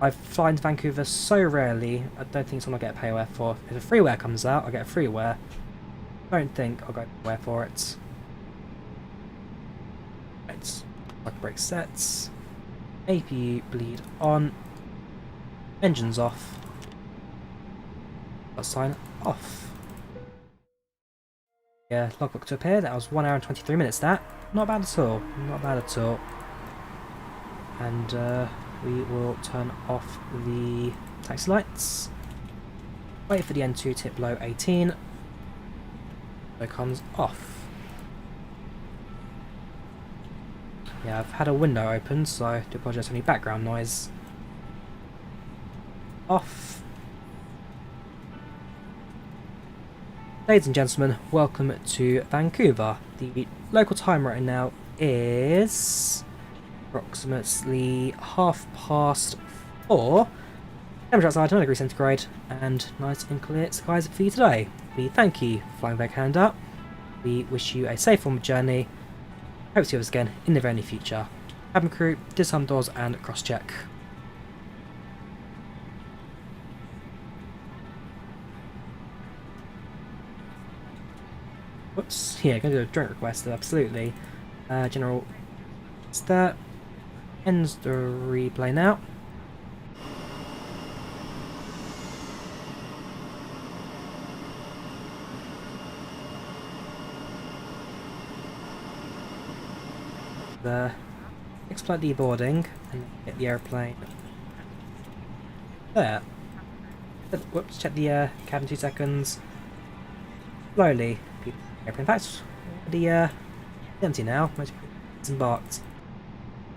I've flown to Vancouver so rarely, I don't think it's one I'll get a payware for. If a freeware comes out, I'll get a freeware. I don't think I'll go payware for it. Right, like brake sets. APU bleed on. Engines off. Got sign off. Yeah, logbook to appear. That was 1 hour and 23 minutes. That not bad at all. Not bad at all. And we will turn off the taxi lights. Wait for the N2 tip below 18. So it comes off. Yeah, I've had a window open, so I do apologise for any background noise. Off. Ladies and gentlemen, welcome to Vancouver. The local time right now is approximately 4:30. Temperature outside 9 degrees centigrade and nice and clear skies for you today. We thank you for flying back Canada. We wish you a safe forward journey. Hope to see us again in the very near future. Cabin crew, disarm doors and cross check. Whoops, yeah, gonna do a drink request, absolutely. General, that ends the replay now. The exploit deboarding and get the airplane there. Whoops, check the cabin 2 seconds. Slowly. Airplane facts. The empty now. Most embarked.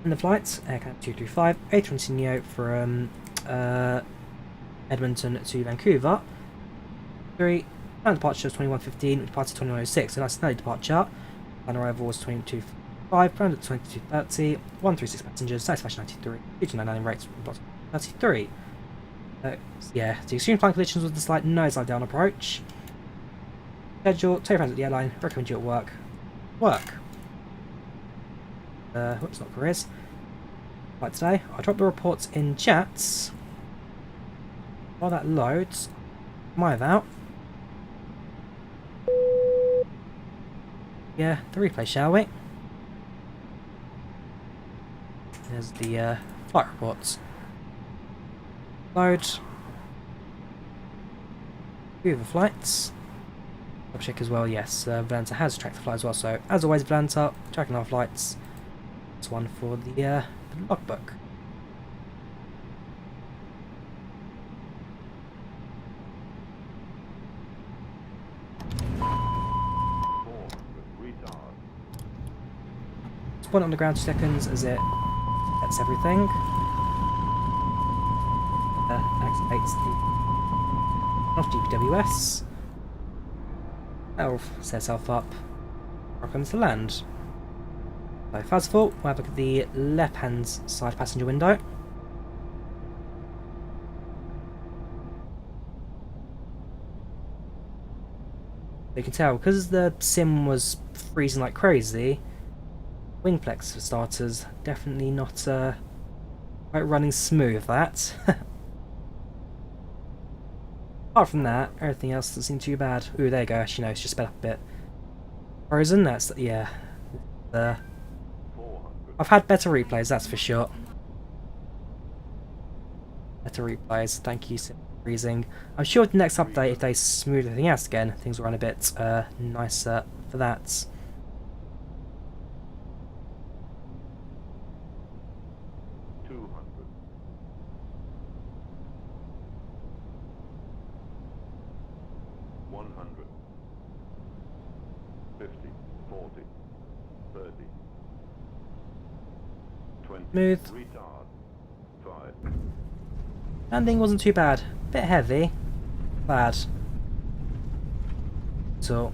In the flight, Aircraft 235, A320neo from Edmonton to Vancouver. 3. Plan departure was 21:15, departure 21:06. So nice and early departure. Plan arrival was 22:05. Ground at 22:30. 136 passengers. Satisfaction 93. 2299 rates. 33. Yeah, the extreme flying conditions with the slight nose-dive down approach. Schedule, take your friends at the airline, recommend you at work, work. Whoops, not careers. Right, today I'll drop the reports in chats. While that loads, my IVAO. Yeah, the replay, shall we? There's the flight reports. Load. Few of the flights. Double check as well, yes, Volanta has tracked the flight as well, so as always, Volanta, tracking our flights. It's one for the logbook. Spawn on the ground 2 seconds as it gets everything. Activates the off GPWS. That'll set itself up. Welcome to land. So first of all, we'll have a look at the left hand side passenger window. You can tell, because the sim was freezing like crazy, wing flex for starters, definitely not quite running smooth, that. Apart from that, everything else doesn't seem too bad. Ooh, there you go, actually no, it's just sped up a bit. Frozen, that's, yeah. I've had better replays, that's for sure. Better replays, thank you, sim freezing. I'm sure with the next update, if they smooth everything out again, things will run a bit nicer for that. Smooth. Landing wasn't too bad. Bit heavy. Bad. So.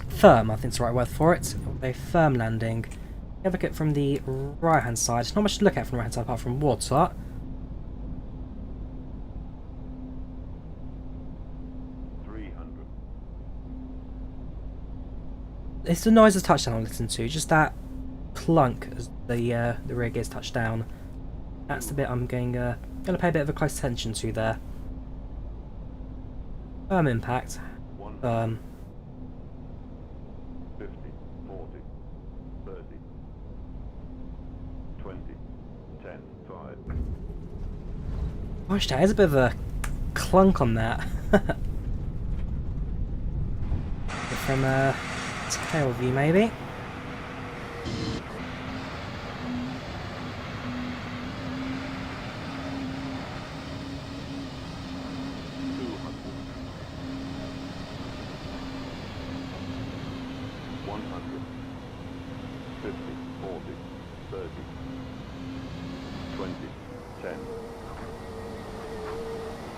Firm, I think is the right word for it. A firm landing. Have a look at from the right hand side. Not much to look at from the right hand side apart from water. It's the noise of touchdown I listen to, just that clunk as the rear gears touch down. That's the bit I'm going to pay a bit of a close attention to there. Firm impact. Firm. 50, 40, 30, 20, 10, 5. Gosh, there's a bit of a clunk on that. From tail view, maybe.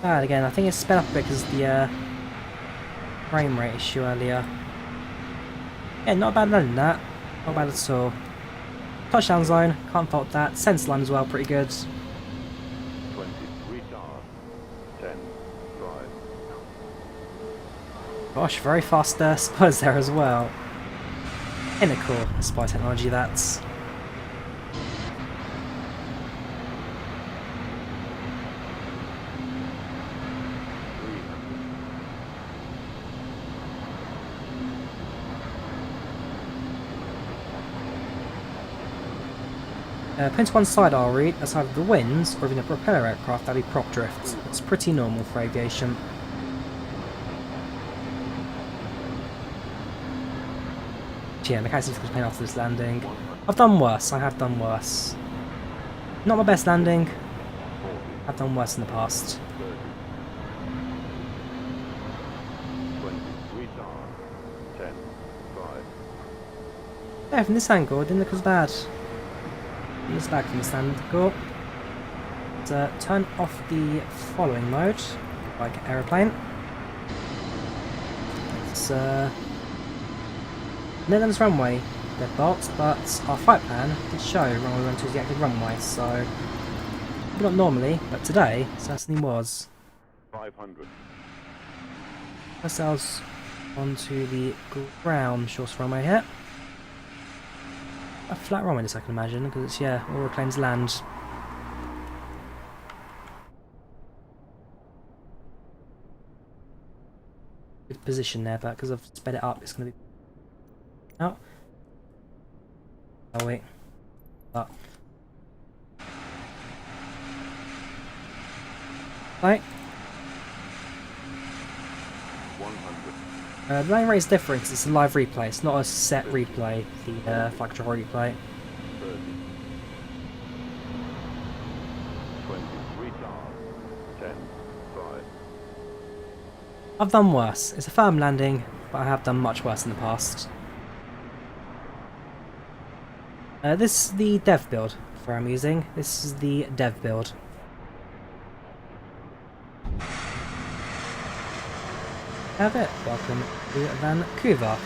And again, I think it's sped up because the frame rate issue earlier. Yeah, not bad landing that. Not bad at all. Touchdown zone, can't fault that. Sense line as well, pretty good. 20, retard, 10, 5. Gosh, very fast spotters there as well. Pinnacle spy technology, that's. Depends one side I'll read, that's either the winds or even a propeller aircraft, that'd be prop drift. It's pretty normal for aviation. Yeah, mechanics need to complain after this landing. I've done worse, I have done worse. Not my best landing, I've done worse in the past. 20, retard, 10, 5. Yeah, from this angle, it didn't look as bad. It's back from the stand. Cool. Turn off the following mode, like aeroplane. It's Netherlands runway, dead bolts, but our flight plan did show runway 12 is the active runway, so not normally, but today certainly was. 500. ourselves onto the ground shortest runway here. A flat runway, I can imagine, because it's, yeah, all the planes land. Good position there, but because I've sped it up, it's going to be out. Oh wait, up. Right. 100. The landing rate is different because it's a live replay. It's not a set replay. The FlightControlReplay. 30. 20. Retard. 10. 5. I've done worse. It's a firm landing, but I have done much worse in the past. This is the dev build for I'm using. This is the dev build. Have it. Welcome to Vancouver.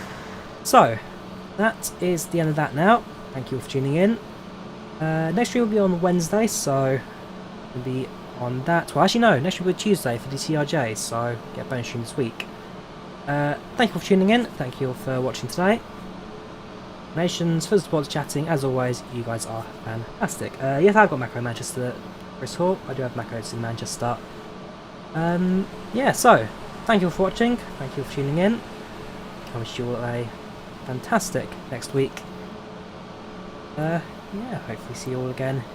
So, that is the end of that now. Thank you all for tuning in. Next stream will be on Wednesday, so we'll be on that. Well, actually no, next stream will be Tuesday for the TRJ, so get a bonus stream this week. Thank you all for tuning in. Thank you all for watching today. Nations, for the support, chatting, as always, you guys are fantastic. Yes, I've got macro in Manchester at Chris Hall. I do have macros in Manchester. Yeah, so thank you all for watching. Thank you all for tuning in. I wish you all a fantastic next week. Yeah, hopefully see you all again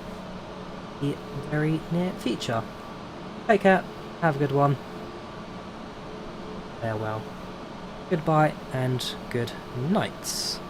in the very near future. Take care. Have a good one. Farewell. Goodbye and good night.